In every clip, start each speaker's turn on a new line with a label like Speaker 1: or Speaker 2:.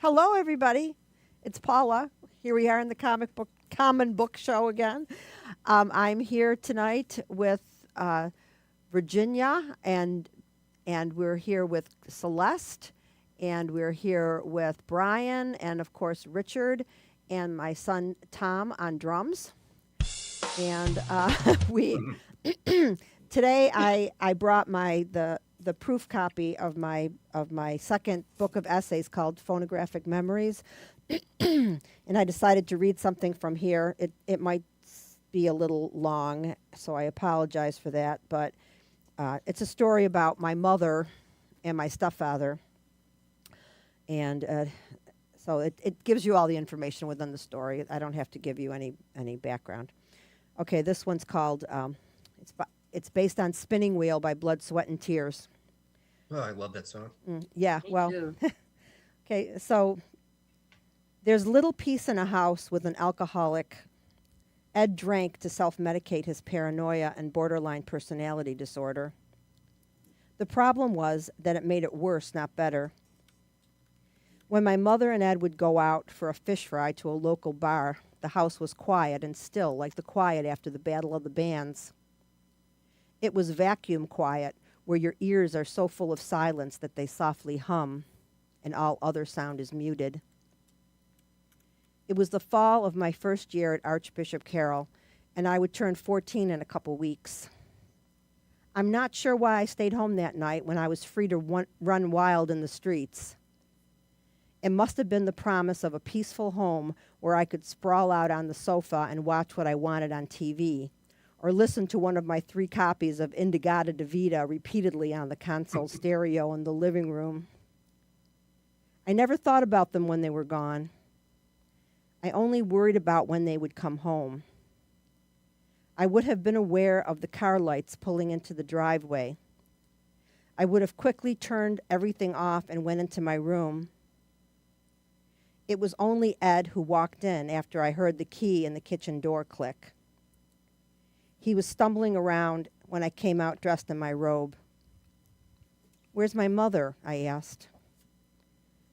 Speaker 1: Hello, everybody. It's Paula. Here we are in the Common Book Show again. I'm here tonight with Virginia, and we're here with Celeste, and we're here with Brian, and of course Richard, and my son Tom on drums. And we today I brought the proof copy of my second book of essays called Phonographic Memories, and I decided to read something from here. It might be a little long, so I apologize for that. But it's a story about my mother and my stepfather, and so it gives you all the information within the story. I don't have to give you any background. Okay, this one's called. It's based on Spinning Wheel by Blood, Sweat, and Tears.
Speaker 2: Oh, I love that song.
Speaker 1: Yeah,
Speaker 3: Me
Speaker 1: well,
Speaker 3: too.
Speaker 1: okay, so there's little peace in a house with an alcoholic. Ed drank to self-medicate his paranoia and borderline personality disorder. The problem was that it made it worse, not better. When my mother and Ed would go out for a fish fry to a local bar, the house was quiet and still, like the quiet after the Battle of the Bands. It was vacuum quiet, where your ears are so full of silence that they softly hum, and all other sound is muted. It was the fall of my first year at Archbishop Carroll, and I would turn 14 in a couple weeks. I'm not sure why I stayed home that night when I was free to run wild in the streets. It must have been the promise of a peaceful home where I could sprawl out on the sofa and watch what I wanted on TV, or listen to one of my 3 copies of Indigata Divida repeatedly on the console stereo in the living room. I never thought about them when they were gone. I only worried about when they would come home. I would have been aware of the car lights pulling into the driveway. I would have quickly turned everything off and went into my room. It was only Ed who walked in after I heard the key in the kitchen door click. He was stumbling around when I came out dressed in my robe. "Where's my mother?" I asked.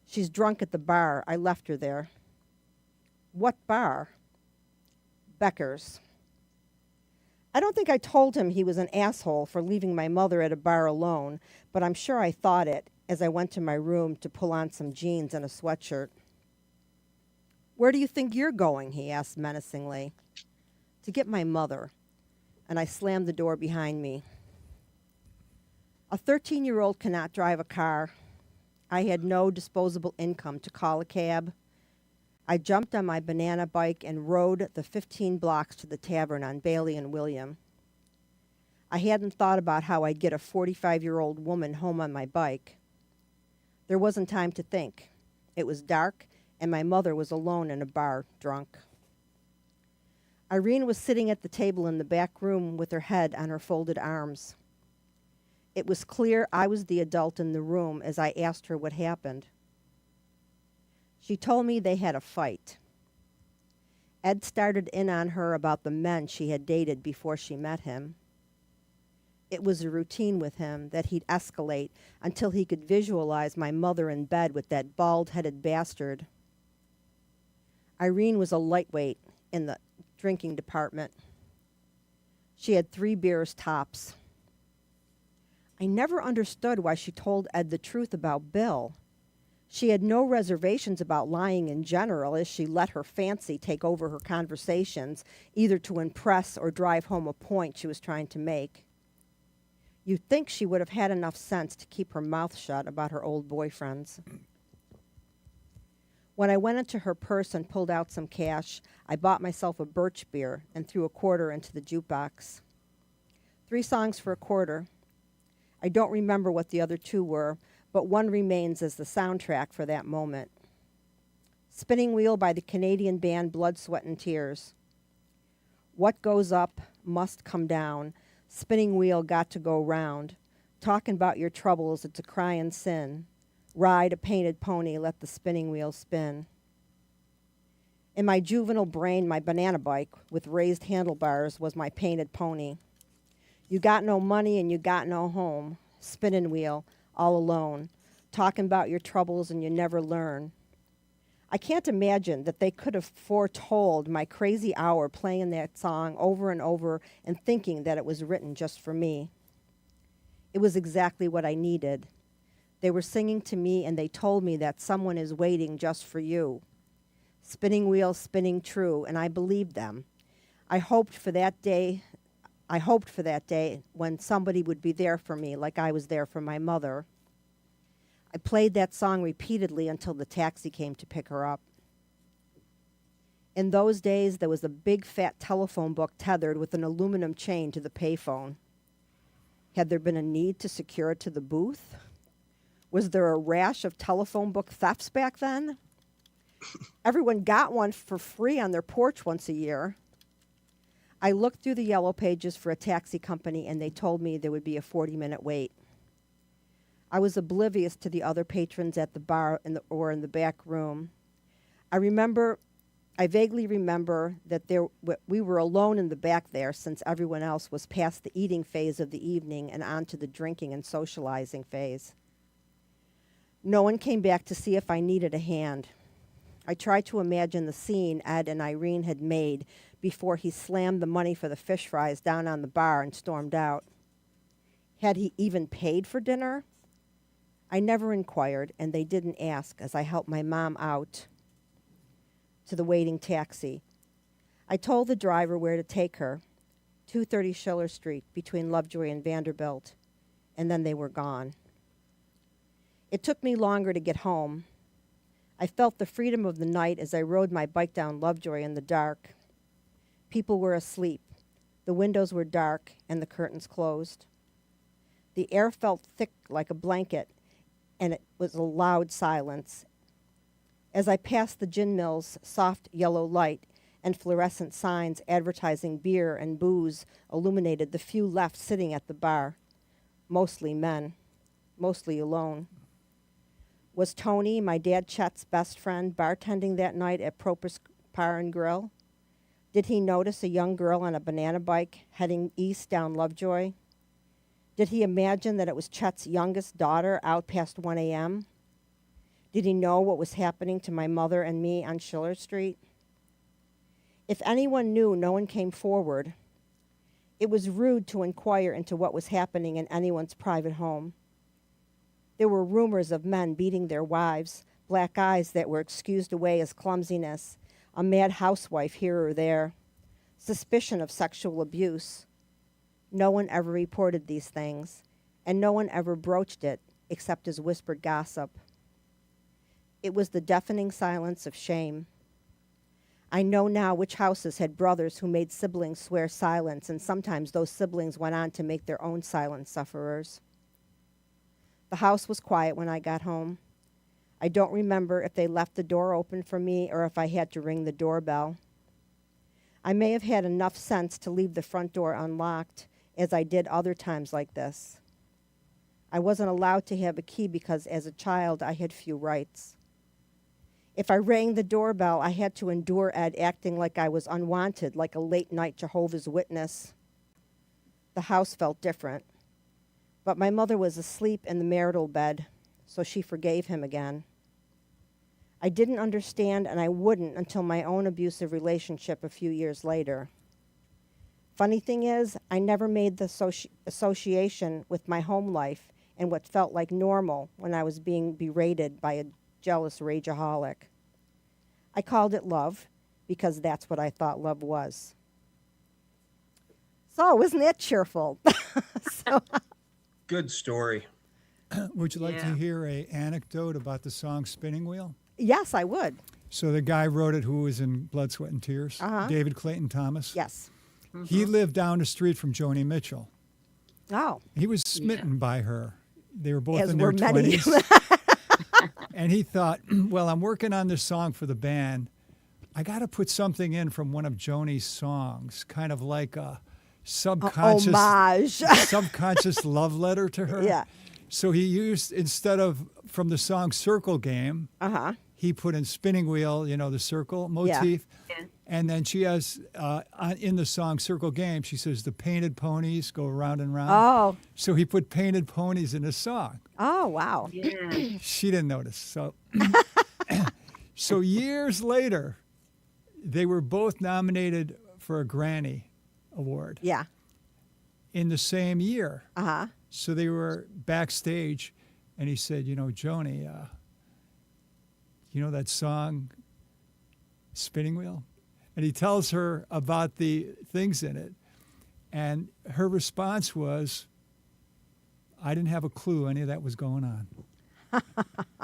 Speaker 1: "She's drunk at the bar. I left her there." "What bar?" "Becker's." I don't think I told him he was an asshole for leaving my mother at a bar alone, but I'm sure I thought it as I went to my room to pull on some jeans and a sweatshirt. "Where do you think you're going?" he asked menacingly. "To get my mother," and I slammed the door behind me. A 13-year-old cannot drive a car. I had no disposable income to call a cab. I jumped on my banana bike and rode the 15 blocks to the tavern on Bailey and William. I hadn't thought about how I'd get a 45-year-old woman home on my bike. There wasn't time to think. It was dark, and my mother was alone in a bar, drunk. Irene was sitting at the table in the back room with her head on her folded arms. It was clear I was the adult in the room as I asked her what happened. She told me they had a fight. Ed started in on her about the men she had dated before she met him. It was a routine with him that he'd escalate until he could visualize my mother in bed with that bald-headed bastard. Irene was a lightweight in the drinking department. She had 3 beers tops. I never understood why she told Ed the truth about Bill. She had no reservations about lying in general, as she let her fancy take over her conversations, either to impress or drive home a point she was trying to make. You'd think she would have had enough sense to keep her mouth shut about her old boyfriends. When I went into her purse and pulled out some cash, I bought myself a birch beer and threw a quarter into the jukebox. 3 songs for a quarter. I don't remember what the other 2 were, but one remains as the soundtrack for that moment. Spinning Wheel by the Canadian band Blood, Sweat, and Tears. What goes up must come down. Spinning wheel got to go round. Talking about your troubles, it's a cryin' sin. Ride a painted pony, let the spinning wheel spin. In my juvenile brain, my banana bike with raised handlebars was my painted pony. You got no money and you got no home. Spinning wheel, all alone. Talking about your troubles and you never learn. I can't imagine that they could have foretold my crazy hour playing that song over and over and thinking that it was written just for me. It was exactly what I needed. They were singing to me and they told me that someone is waiting just for you. Spinning wheels spinning true, and I believed them. I hoped for that day when somebody would be there for me like I was there for my mother. I played that song repeatedly until the taxi came to pick her up. In those days, there was a big fat telephone book tethered with an aluminum chain to the payphone. Had there been a need to secure it to the booth? Was there a rash of telephone book thefts back then? Everyone got one for free on their porch once a year. I looked through the yellow pages for a taxi company, and they told me there would be a 40-minute wait. I was oblivious to the other patrons at the bar or in the back room. I vaguely remember that we were alone in the back there since everyone else was past the eating phase of the evening and on to the drinking and socializing phase. No one came back to see if I needed a hand. I tried to imagine the scene Ed and Irene had made before he slammed the money for the fish fries down on the bar and stormed out. Had he even paid for dinner? I never inquired, and they didn't ask as I helped my mom out to the waiting taxi. I told the driver where to take her, 230 Schiller Street, between Lovejoy and Vanderbilt, and then they were gone. It took me longer to get home. I felt the freedom of the night as I rode my bike down Lovejoy in the dark. People were asleep. The windows were dark, and the curtains closed. The air felt thick like a blanket, and it was a loud silence. As I passed the gin mill's soft yellow light and fluorescent signs advertising beer and booze illuminated the few left sitting at the bar, mostly men, mostly alone. Was Tony, my dad Chet's best friend, bartending that night at Proper's Bar and Grill? Did he notice a young girl on a banana bike heading east down Lovejoy? Did he imagine that it was Chet's youngest daughter out past 1 a.m.? Did he know what was happening to my mother and me on Schiller Street? If anyone knew, no one came forward. It was rude to inquire into what was happening in anyone's private home. There were rumors of men beating their wives, black eyes that were excused away as clumsiness, a mad housewife here or there, suspicion of sexual abuse. No one ever reported these things, and no one ever broached it except as whispered gossip. It was the deafening silence of shame. I know now which houses had brothers who made siblings swear silence, and sometimes those siblings went on to make their own silent sufferers. The house was quiet when I got home. I don't remember if they left the door open for me or if I had to ring the doorbell. I may have had enough sense to leave the front door unlocked, as I did other times like this. I wasn't allowed to have a key because as a child I had few rights. If I rang the doorbell, I had to endure Ed acting like I was unwanted, like a late-night Jehovah's Witness. The house felt different. But my mother was asleep in the marital bed, so she forgave him again. I didn't understand, and I wouldn't until my own abusive relationship a few years later. Funny thing is, I never made the association with my home life and what felt like normal when I was being berated by a jealous rageaholic. I called it love because that's what I thought love was. So, isn't that cheerful?
Speaker 2: Good story.
Speaker 3: Would you like to hear an anecdote about the song Spinning Wheel?
Speaker 1: Yes, I would.
Speaker 3: So the guy wrote it who was in Blood, Sweat, and Tears, David Clayton Thomas.
Speaker 1: Yes.
Speaker 3: Mm-hmm. He lived down the street from Joni Mitchell.
Speaker 1: Oh.
Speaker 3: He was smitten by her. They were both
Speaker 1: As
Speaker 3: in their
Speaker 1: were many.
Speaker 3: 20s. And he thought, well, I'm working on this song for the band. I got to put something in from one of Joni's songs, kind of like a subconscious love letter to her.
Speaker 1: Yeah.
Speaker 3: So he used, instead of from the song Circle Game, he put in Spinning Wheel, you know, the circle motif.
Speaker 4: Yeah.
Speaker 3: And then she has, in the song Circle Game, she says, the painted ponies go round and round.
Speaker 1: Oh.
Speaker 3: So he put painted ponies in his song.
Speaker 1: Oh, wow.
Speaker 4: Yeah.
Speaker 3: She didn't notice. So So years later, they were both nominated for a Grammy Award
Speaker 1: Yeah.
Speaker 3: in the same year.
Speaker 1: Uh-huh.
Speaker 3: So they were backstage, and he said, Joni, you know that song, Spinning Wheel? And he tells her about the things in it. And her response was, I didn't have a clue any of that was going on.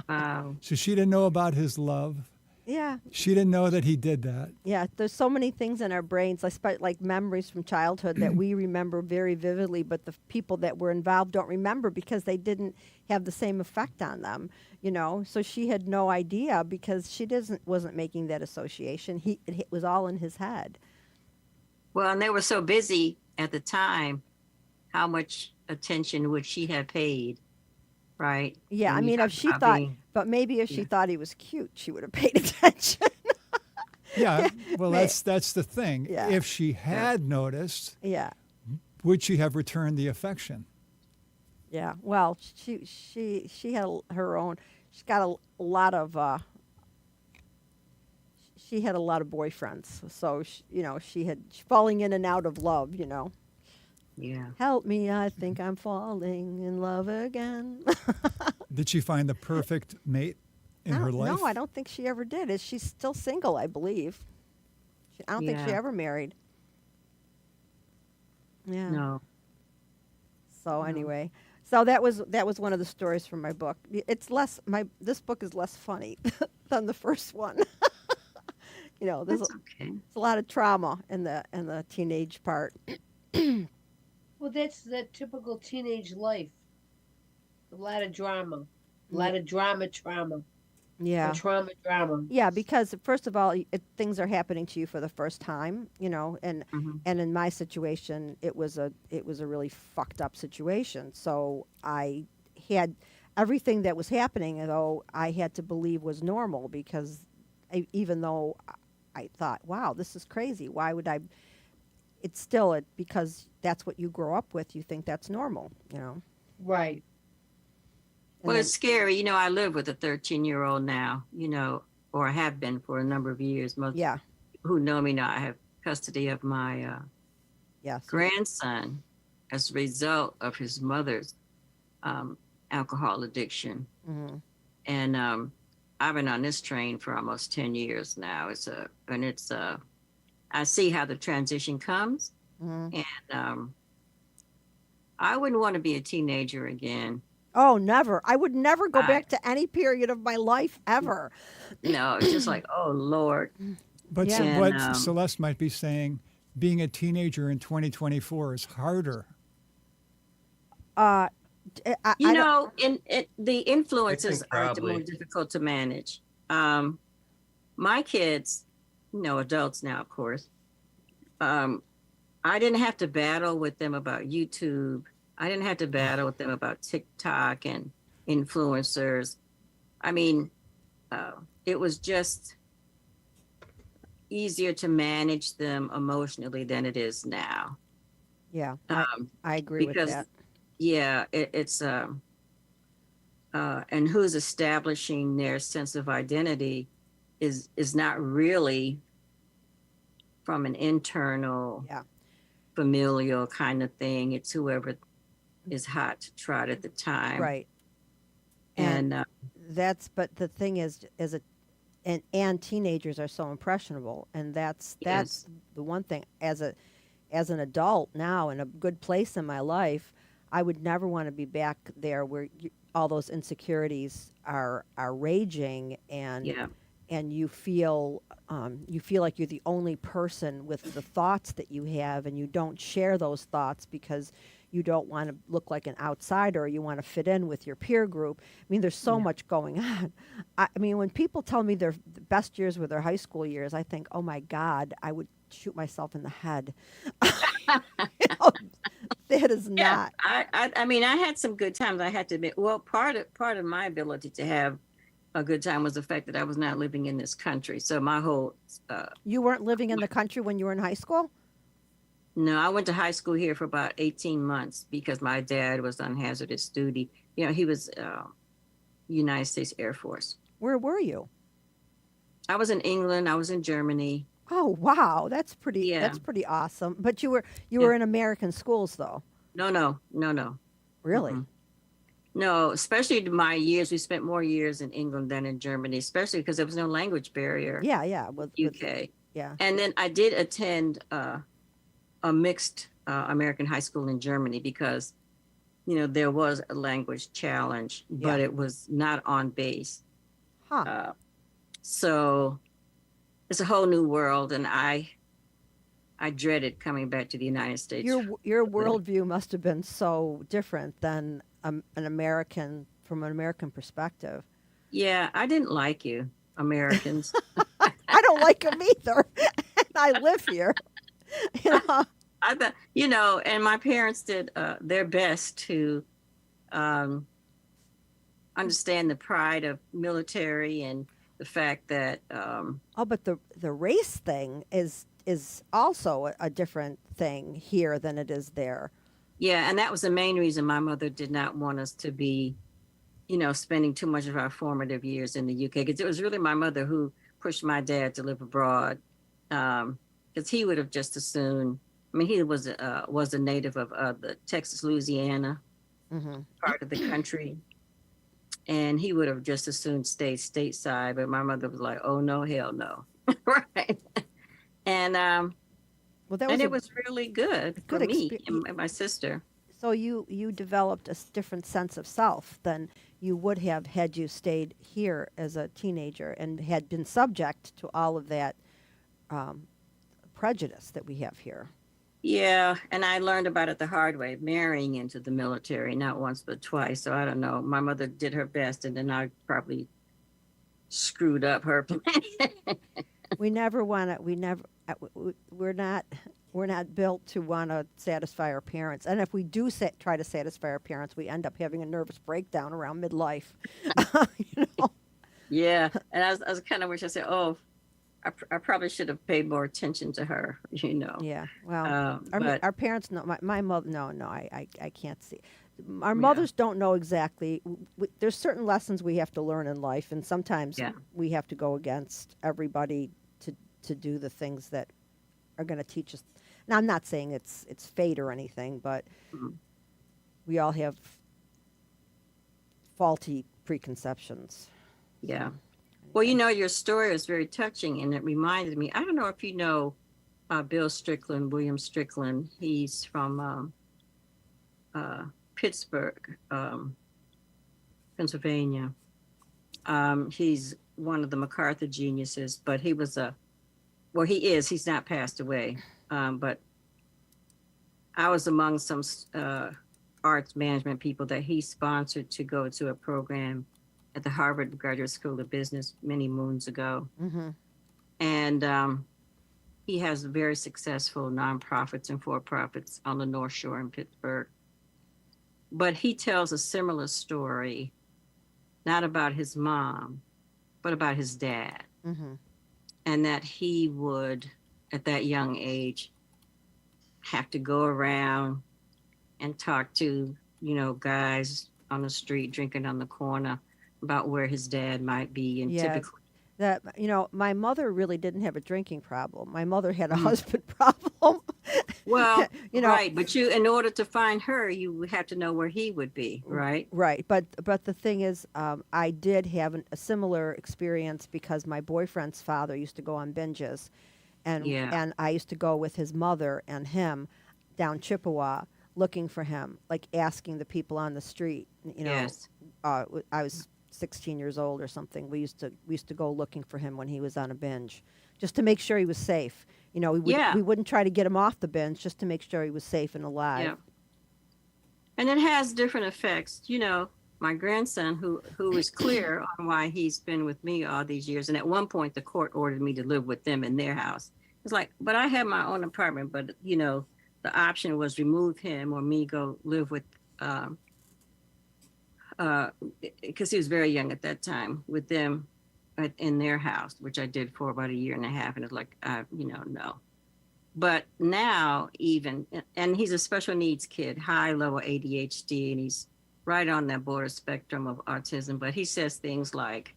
Speaker 4: Wow.
Speaker 3: So she didn't know about his love.
Speaker 1: Yeah.
Speaker 3: She didn't know that he did that.
Speaker 1: Yeah, there's so many things in our brains, like memories from childhood that we remember very vividly, but the people that were involved don't remember because they didn't have the same effect on them, So she had no idea because she wasn't making that association. It was all in his head.
Speaker 4: Well, and they were so busy at the time. How much attention would she have paid? Right?
Speaker 1: Yeah, I
Speaker 4: And you
Speaker 1: mean, if
Speaker 4: talk
Speaker 1: she
Speaker 4: about
Speaker 1: thought,
Speaker 4: being-
Speaker 1: but maybe if she
Speaker 4: yeah.
Speaker 1: thought he was cute, she would have paid attention.
Speaker 3: Yeah, well,
Speaker 1: May-
Speaker 3: that's the thing.
Speaker 1: Yeah.
Speaker 3: If she had noticed,
Speaker 1: Yeah,
Speaker 3: would she have returned the affection?
Speaker 1: yeah. Well, she had her own. She's got a lot of. She had a lot of boyfriends, so she had falling in and out of love.
Speaker 4: Yeah.
Speaker 1: Help me, I think I'm falling in love again.
Speaker 3: Did she find the perfect mate in her life?
Speaker 1: No, I don't think she ever did. She's still single, I believe. I don't think she
Speaker 4: Yeah.
Speaker 1: ever married. Yeah.
Speaker 4: No.
Speaker 1: So
Speaker 4: No.
Speaker 1: anyway, so that was one of the stories from my book. It's less this book is less funny than the first one. There's
Speaker 4: That's okay.
Speaker 1: a lot of trauma in the teenage part.
Speaker 5: Well, that's the typical teenage life. A lot of drama. A lot of drama.
Speaker 1: Yeah.
Speaker 5: And trauma.
Speaker 1: Yeah, because first of all, things are happening to you for the first time, and
Speaker 4: Mhm.
Speaker 1: and in my situation, it was a really fucked up situation. So I had everything that was happening, though I had to believe was normal because even though I thought, wow, this is crazy. Why would I? It's still because that's what you grow up with. You think that's normal,
Speaker 5: Right.
Speaker 1: And
Speaker 4: Well,
Speaker 1: then-
Speaker 4: it's scary. I live with a 13-year-old now, or have been for a number of years. Most
Speaker 1: yeah,
Speaker 4: who know me know I have custody of my
Speaker 1: yes,
Speaker 4: grandson as a result of his mother's alcohol addiction.
Speaker 1: hmm
Speaker 4: And I've been on this train for almost 10 years now. I see how the transition comes.
Speaker 1: hmm
Speaker 4: And I wouldn't want to be a teenager again.
Speaker 1: Oh, never! I would never go
Speaker 4: I-
Speaker 1: back to any period of my life ever.
Speaker 4: No, it's just like, oh, Lord.
Speaker 3: But
Speaker 1: Yeah.
Speaker 3: what
Speaker 4: And,
Speaker 3: Celeste might be saying, being a teenager in 2024 is harder.
Speaker 1: I don't-
Speaker 4: The influences are
Speaker 2: probably.
Speaker 4: more difficult to manage. My kids, adults now, of course, I didn't have to battle with them about YouTube. I didn't have to battle with them about TikTok and influencers. I mean, it was just easier to manage them emotionally than it is now.
Speaker 1: Yeah,
Speaker 4: Um,
Speaker 1: I agree with
Speaker 4: because
Speaker 1: that.
Speaker 4: yeah, it's and who's establishing their sense of identity is not really from an internal
Speaker 1: Yeah.
Speaker 4: familial kind of thing. It's whoever is hot to trot at the time.
Speaker 1: Right.
Speaker 4: And
Speaker 1: But the thing is and teenagers are so impressionable, and that's
Speaker 4: Yes.
Speaker 1: the one thing as an adult now in a good place in my life, I would never want to be back there where all those insecurities are raging and
Speaker 4: yeah,
Speaker 1: and you feel like you're the only person with the thoughts that you have, and you don't share those thoughts because you don't want to look like an outsider. You want to fit in with your peer group. I mean, there's so
Speaker 4: Yeah.
Speaker 1: much going on. I mean, when people tell me their the best years were their high school years, I think, oh my God, I would shoot myself in the head. That is
Speaker 4: yeah.
Speaker 1: not.
Speaker 4: I mean, I had some good times. I had to admit. Well, part of my ability to have a good time was the fact that I was not living in this country. So my whole
Speaker 1: You weren't living in the country when you were in high school?
Speaker 4: no, I went to high school here for about 18 months because my dad was on hazardous duty. He was United States Air Force.
Speaker 1: Where were you?
Speaker 4: I was in England. I was in Germany.
Speaker 1: Oh, wow. That's pretty
Speaker 4: Yeah.
Speaker 1: awesome. But you
Speaker 4: Yeah.
Speaker 1: were in American schools though.
Speaker 4: No.
Speaker 1: Really?
Speaker 4: Mm-mm. No, especially my years. We spent more years in England than in Germany, especially because there was no language barrier
Speaker 1: Yeah, yeah.
Speaker 4: in UK.
Speaker 1: Yeah.
Speaker 4: And then I did attend a mixed American high school in Germany because, there was a language challenge,
Speaker 1: Yeah.
Speaker 4: but it was not on base.
Speaker 1: Huh.
Speaker 4: So it's a whole new world, and I dreaded coming back to the United States.
Speaker 1: Your worldview must have been so different than an American from an American perspective.
Speaker 4: Yeah, I didn't like you, Americans.
Speaker 1: I don't like them either. And I live here. You know?
Speaker 4: I thought, and my parents did their best to understand the pride of military and the fact that
Speaker 1: Oh, but the race thing is also a different thing here than it is there.
Speaker 4: yeah, and that was the main reason my mother did not want us to be, spending too much of our formative years in the UK, because it was really my mother who pushed my dad to live abroad, because he would have just as soon. I mean, he was a native of the Texas, Louisiana
Speaker 1: Mm-hmm.
Speaker 4: part of the country, and he would have just as soon stayed stateside. But my mother was like, "Oh no, hell no!" Right? And
Speaker 1: Well, that was
Speaker 4: and
Speaker 1: a
Speaker 4: it was really good for
Speaker 1: good
Speaker 4: me and my sister.
Speaker 1: so you developed a different sense of self than you would have had you stayed here as a teenager and had been subject to all of that prejudice that we have here.
Speaker 4: Yeah, and I learned about it the hard way, marrying into the military, not once but twice. So I don't know. My mother did her best, and then I probably screwed up her plan.
Speaker 1: We never want to. We never. We're not built to want to satisfy our parents. And if we do try to satisfy our parents, we end up having a nervous breakdown around midlife. You know?
Speaker 4: Yeah, and I was kind of wish I said, oh, I probably should have paid more attention to her,
Speaker 1: Yeah. Well,
Speaker 4: but
Speaker 1: our parents know. My mother. No. I can't see. Our
Speaker 4: Yeah.
Speaker 1: mothers don't know exactly. There's certain lessons we have to learn in life, and sometimes
Speaker 4: Yeah.
Speaker 1: we have to go against everybody to do the things that are going to teach us. Now, I'm not saying it's fate or anything, but
Speaker 4: Mhm.
Speaker 1: we all have faulty preconceptions.
Speaker 4: yeah. Well, your story was very touching, and it reminded me. I don't know if you know Bill Strickland, William Strickland. He's from Pittsburgh, Pennsylvania. He's one of the MacArthur geniuses, but he was he is. He's not passed away, but I was among some arts management people that he sponsored to go to a program at the Harvard Graduate School of Business many moons ago.
Speaker 1: Mm-hmm.
Speaker 4: And he has very successful nonprofits and for-profits on the North Shore in Pittsburgh. But he tells a similar story, not about his mom, but about his dad.
Speaker 1: Mm-hmm.
Speaker 4: And that he would, at that young age, have to go around and talk to, guys on the street drinking on the corner about where his dad might be. And
Speaker 1: Yeah.
Speaker 4: typically,
Speaker 1: That my mother really didn't have a drinking problem. My mother had a
Speaker 4: Mhm.
Speaker 1: husband problem.
Speaker 4: well,
Speaker 1: You know-
Speaker 4: right. But in order to find her, you would have to know where he would be, right?
Speaker 1: Right, but the thing is, I did have a similar experience because my boyfriend's father used to go on binges, and
Speaker 4: Yeah.
Speaker 1: I used to go with his mother and him down Chippewa looking for him, like asking the people on the street.
Speaker 4: Yes.
Speaker 1: I was 16 years old or something. We used to go looking for him when he was on a binge, just to make sure he was safe.
Speaker 4: Yeah.
Speaker 1: We wouldn't try to get him off the binge, just to make sure he was safe and alive.
Speaker 4: Yeah. And it has different effects. My grandson, who is clear on why he's been with me all these years, and at one point the court ordered me to live with them in their house. It's like, but I have my own apartment. But the option was remove him or me go live with, because he was very young at that time, with them in their house, which I did for about a year and a half, and it's like, no. But now and he's a special needs kid, high level ADHD, and he's right on that border spectrum of autism. But he says things like,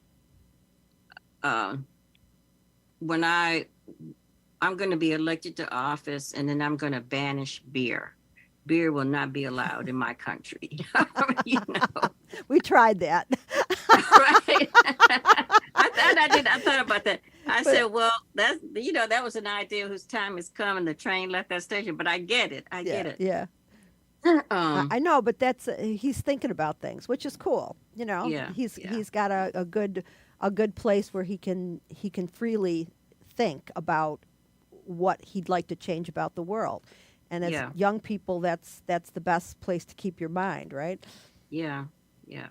Speaker 4: when I'm going to be elected to office, and then I'm going to banish beer. Beer will not be allowed in my country. You know,
Speaker 1: We tried that.
Speaker 4: right? I thought about that. I
Speaker 1: But-
Speaker 4: said, well, that's that was an idea whose time has come, and the train left that station. But I get it. I get it.
Speaker 1: Yeah.
Speaker 4: Um,
Speaker 1: I know, but that's he's thinking about things, which is cool. You know,
Speaker 4: Yeah,
Speaker 1: he's
Speaker 4: yeah.
Speaker 1: he's got a good place where he can freely think about what he'd like to change about the world. And as
Speaker 4: Yeah.
Speaker 1: young people, that's the best place to keep your mind, right?
Speaker 4: yeah, yeah.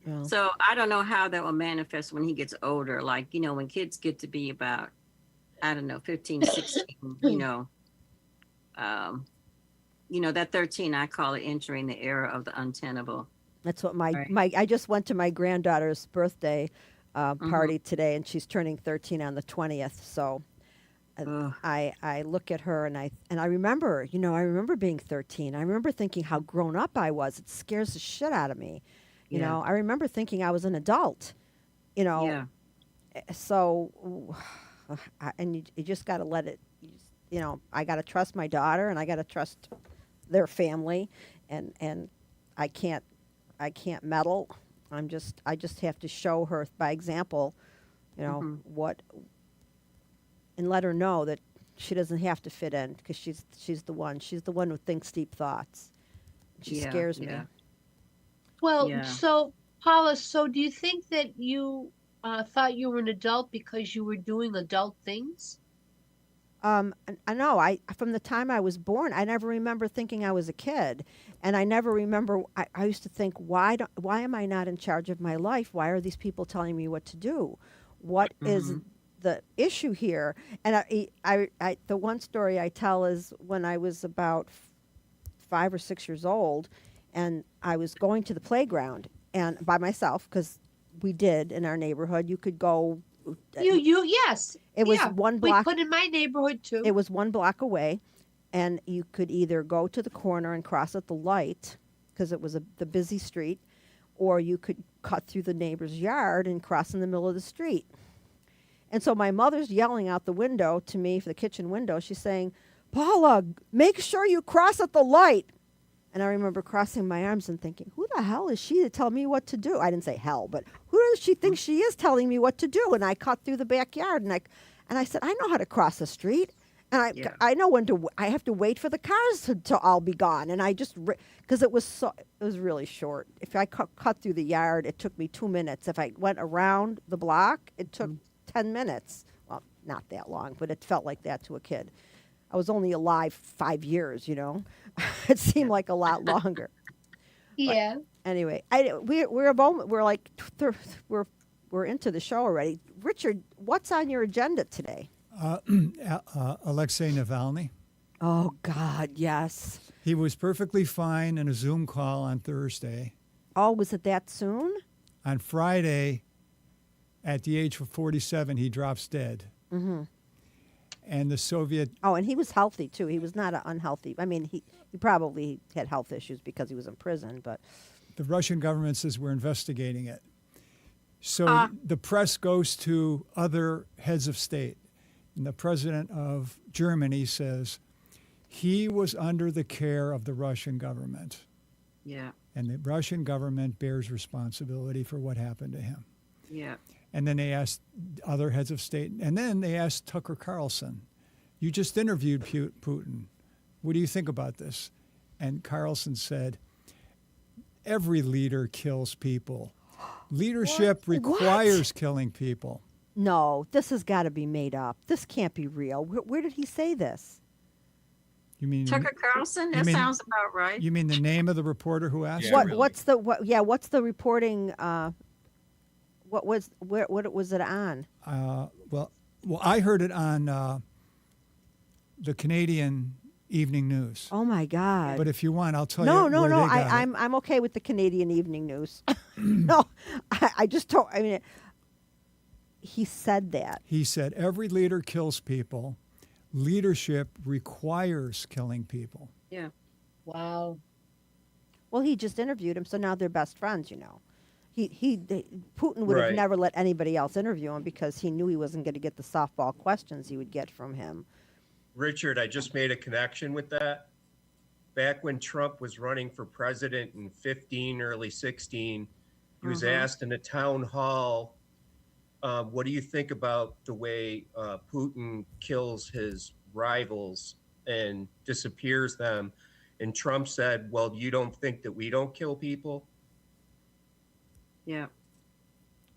Speaker 1: Yeah.
Speaker 4: So I don't know how that will manifest when he gets older. Like, when kids get to be about, I don't know, 15, 16, that 13, I call it entering the era of the untenable.
Speaker 1: That's what my
Speaker 4: Right.
Speaker 1: I just went to my granddaughter's birthday
Speaker 4: Mm-hmm.
Speaker 1: party today, and she's turning 13 on the 20th. So
Speaker 4: Ugh.
Speaker 1: I look at her and I remember, I remember being 13. I remember thinking how grown up I was. It scares the shit out of me. You
Speaker 4: Yeah.
Speaker 1: know, I remember thinking I was an adult. You know,
Speaker 4: Yeah.
Speaker 1: so and you just got to let it. I got to trust my daughter, and I got to trust their family, and I can't meddle. I just have to show her by example,
Speaker 4: Mhm.
Speaker 1: what, and let her know that she doesn't have to fit in, because she's the one who thinks deep thoughts. She
Speaker 4: Yeah,
Speaker 1: scares me.
Speaker 4: yeah.
Speaker 5: Well,
Speaker 4: Yeah.
Speaker 5: so Paula, so do you think that you thought you were an adult because you were doing adult things?
Speaker 1: I know. I from the time I was born, I never remember thinking I was a kid, and I never remember. I used to think, why am I not in charge of my life? Why are these people telling me what to do? What is
Speaker 4: Mhm.
Speaker 1: the issue here? And the one story I tell is when I was about 5 or 6 years old, and I was going to the playground and by myself, because we did in our neighborhood. You could go.
Speaker 5: Yes.
Speaker 1: It was
Speaker 5: Yeah,
Speaker 1: one
Speaker 5: we
Speaker 1: block.
Speaker 5: put in my neighborhood too.
Speaker 1: It was 1 block away, and you could either go to the corner and cross at the light, because it was the busy street, or you could cut through the neighbor's yard and cross in the middle of the street. And so my mother's yelling out the window to me, for the kitchen window. She's saying, "Paula, make sure you cross at the light." And I remember crossing my arms and thinking, who the hell is she to tell me what to do? I didn't say hell, but who does she think she is telling me what to do? And I cut through the backyard, and I said, I know how to cross the street. And
Speaker 4: Yeah.
Speaker 1: I know when to, I have to wait for the cars to all be gone. And I just, because it was really short. If I cut through the yard, it took me 2 minutes. If I went around the block, it took 10 minutes. Well, not that long, but it felt like that to a kid. I was only alive 5 years, It seemed like a lot longer.
Speaker 5: Yeah.
Speaker 1: Anyway, we're like we're into the show already. Richard, what's on your agenda today?
Speaker 3: Alexei Navalny.
Speaker 1: Oh God, yes.
Speaker 3: He was perfectly fine in a Zoom call on Thursday.
Speaker 1: Oh, was it that soon?
Speaker 3: On Friday, at the age of 47, he drops dead.
Speaker 1: Mm-hmm.
Speaker 3: And the Soviet,
Speaker 1: Oh, and he was healthy too. He was not unhealthy. I mean, he probably had health issues because he was in prison, but
Speaker 3: the Russian government says we're investigating it. So the press goes to other heads of state. And the president of Germany says he was under the care of the Russian government.
Speaker 4: Yeah.
Speaker 3: And the Russian government bears responsibility for what happened to him.
Speaker 4: Yeah.
Speaker 3: And then they asked other heads of state, and then they asked Tucker Carlson, you just interviewed Putin. What do you think about this? And Carlson said, every leader kills people. Leadership requires killing people.
Speaker 1: no, this has got to be made up. This can't be real. Where did he say this?
Speaker 3: You mean
Speaker 4: Tucker Carlson? That
Speaker 3: mean-
Speaker 4: sounds about right.
Speaker 3: you mean the name of the reporter who asked?
Speaker 2: Yeah,
Speaker 3: him?
Speaker 2: really.
Speaker 1: What's the reporting? What was it on?
Speaker 3: Well, I heard it on the Canadian Evening News.
Speaker 1: Oh my God!
Speaker 3: But if you want, I'll tell
Speaker 1: No,
Speaker 3: you.
Speaker 1: no,
Speaker 3: where
Speaker 1: no.
Speaker 3: they got it.
Speaker 1: I'm okay with the Canadian Evening News. No, I just don't. I mean, he said that.
Speaker 3: He said every leader kills people. Leadership requires killing people.
Speaker 4: Yeah.
Speaker 5: Wow.
Speaker 1: Well, he just interviewed him, so now they're best friends. Putin would have
Speaker 2: Right.
Speaker 1: never let anybody else interview him because he knew he wasn't going to get the softball questions he would get from him.
Speaker 2: Richard, I just made a connection with that. Back when Trump was running for president in 15, early 16, he was asked in a town hall, what do you think about the way Putin kills his rivals and disappears them? And Trump said, well, you don't think that we don't kill people?
Speaker 4: Yeah.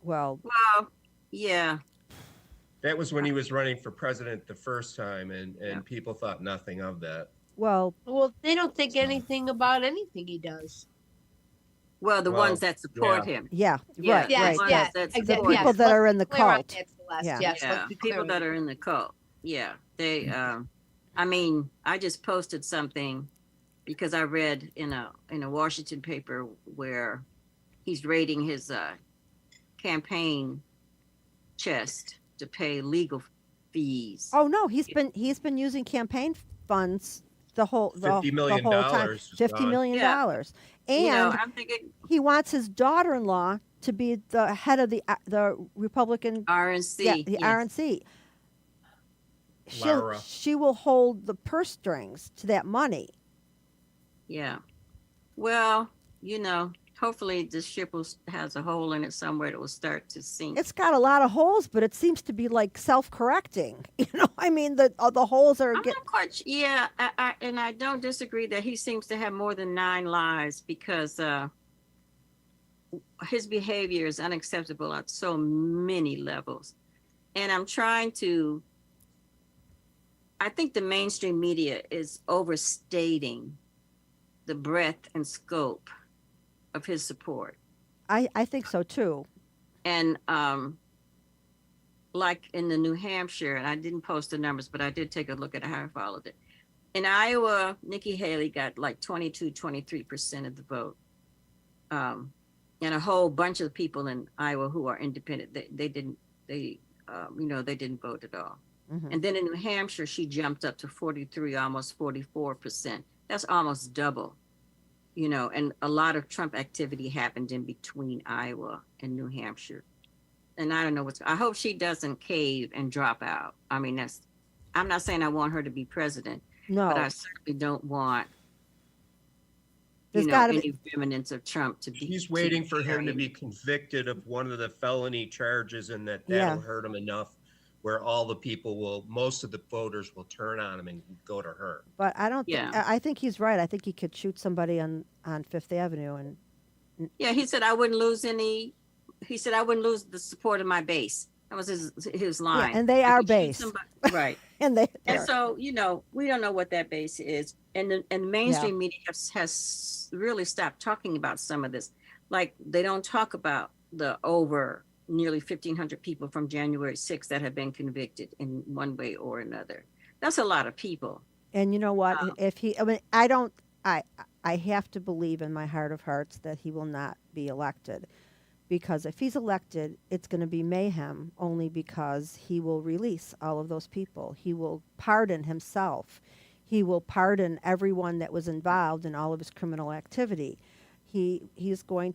Speaker 1: Well,
Speaker 4: Well, yeah.
Speaker 2: That was when he was running for president the first time, and
Speaker 4: Yeah.
Speaker 2: people thought nothing of that.
Speaker 1: well,
Speaker 5: Well, they don't think anything about anything he does.
Speaker 4: Well, the
Speaker 2: Well,
Speaker 4: ones that support
Speaker 2: yeah.
Speaker 4: him.
Speaker 1: yeah,
Speaker 4: Yeah,
Speaker 1: right,
Speaker 4: yes,
Speaker 1: right.
Speaker 4: ones
Speaker 5: yes,
Speaker 4: that
Speaker 1: The
Speaker 4: support
Speaker 1: people
Speaker 4: him.
Speaker 1: that are in the
Speaker 5: Clear on
Speaker 1: cult.
Speaker 5: that, Celeste.
Speaker 1: Yeah.
Speaker 5: Yes,
Speaker 4: Yeah,
Speaker 5: let's be clear
Speaker 4: people
Speaker 5: on
Speaker 4: that are in the cult. Yeah, they. I mean, I just posted something because I read in a Washington paper where he's raiding his campaign chest to pay legal fees.
Speaker 1: Oh no, he's been using campaign funds the whole
Speaker 2: $50 million
Speaker 1: the whole time.
Speaker 2: is
Speaker 1: $50
Speaker 2: gone.
Speaker 1: million
Speaker 4: Yeah.
Speaker 1: dollars,
Speaker 4: You know,
Speaker 1: and
Speaker 4: I'm thinking
Speaker 1: he wants his daughter-in-law to be the head of the Republican,
Speaker 4: RNC.
Speaker 1: yeah, the
Speaker 4: yes.
Speaker 1: RNC.
Speaker 2: Laura.
Speaker 1: She will hold the purse strings to that money.
Speaker 4: Yeah. Well, you know, hopefully this ship has a hole in it somewhere that will start to sink.
Speaker 1: It's got a lot of holes, but it seems to be like self-correcting. You know, I mean the holes are
Speaker 4: I'm
Speaker 1: get.
Speaker 4: not quite. Yeah, and I don't disagree that he seems to have more than 9 lives because his behavior is unacceptable at so many levels, and I'm trying to. I think the mainstream media is overstating the breadth and scope of his support.
Speaker 1: I think so too.
Speaker 4: And like in the New Hampshire, and I didn't post the numbers, but I did take a look at how I followed it. In Iowa, Nikki Haley got like 23% of the vote. And a whole bunch of people in Iowa who are independent, they didn't vote at all.
Speaker 1: Mhm.
Speaker 4: And then in New Hampshire, she jumped up to 43, almost 44%. That's almost double, you know, and a lot of Trump activity happened in between Iowa and New Hampshire. And I don't know I hope she doesn't cave and drop out. I mean, I'm not saying I want her to be president,
Speaker 1: No,
Speaker 4: but I certainly don't want,
Speaker 1: there's got to
Speaker 4: any
Speaker 1: be.
Speaker 4: remnants of Trump to be.
Speaker 2: He's waiting for him to
Speaker 4: carry-
Speaker 2: be convicted of one of the felony charges, and that'll
Speaker 1: Yeah.
Speaker 2: hurt him enough where most of the voters will turn on him and go to her.
Speaker 1: But I don't.
Speaker 4: Yeah.
Speaker 1: I think he's right. I think he could shoot somebody on Fifth Avenue, and
Speaker 4: Yeah, he said I wouldn't lose the support of my base. That was his line.
Speaker 1: and they
Speaker 4: I
Speaker 1: are
Speaker 4: could shoot
Speaker 1: base.
Speaker 4: somebody- right?
Speaker 1: and they.
Speaker 4: And
Speaker 1: they're-
Speaker 4: so, you know, we don't know what that base is. And the mainstream media has really stopped talking about some of this. Like they don't talk about the over nearly 1,500 people from January 6th that have been convicted in one way or another. That's a lot of people.
Speaker 1: And you know what? If he, I mean, I don't. I have to believe in my heart of hearts that he will not be elected, because if he's elected, it's going to be mayhem. Only because he will release all of those people. He will pardon himself. He will pardon everyone that was involved in all of his criminal activity. He's going,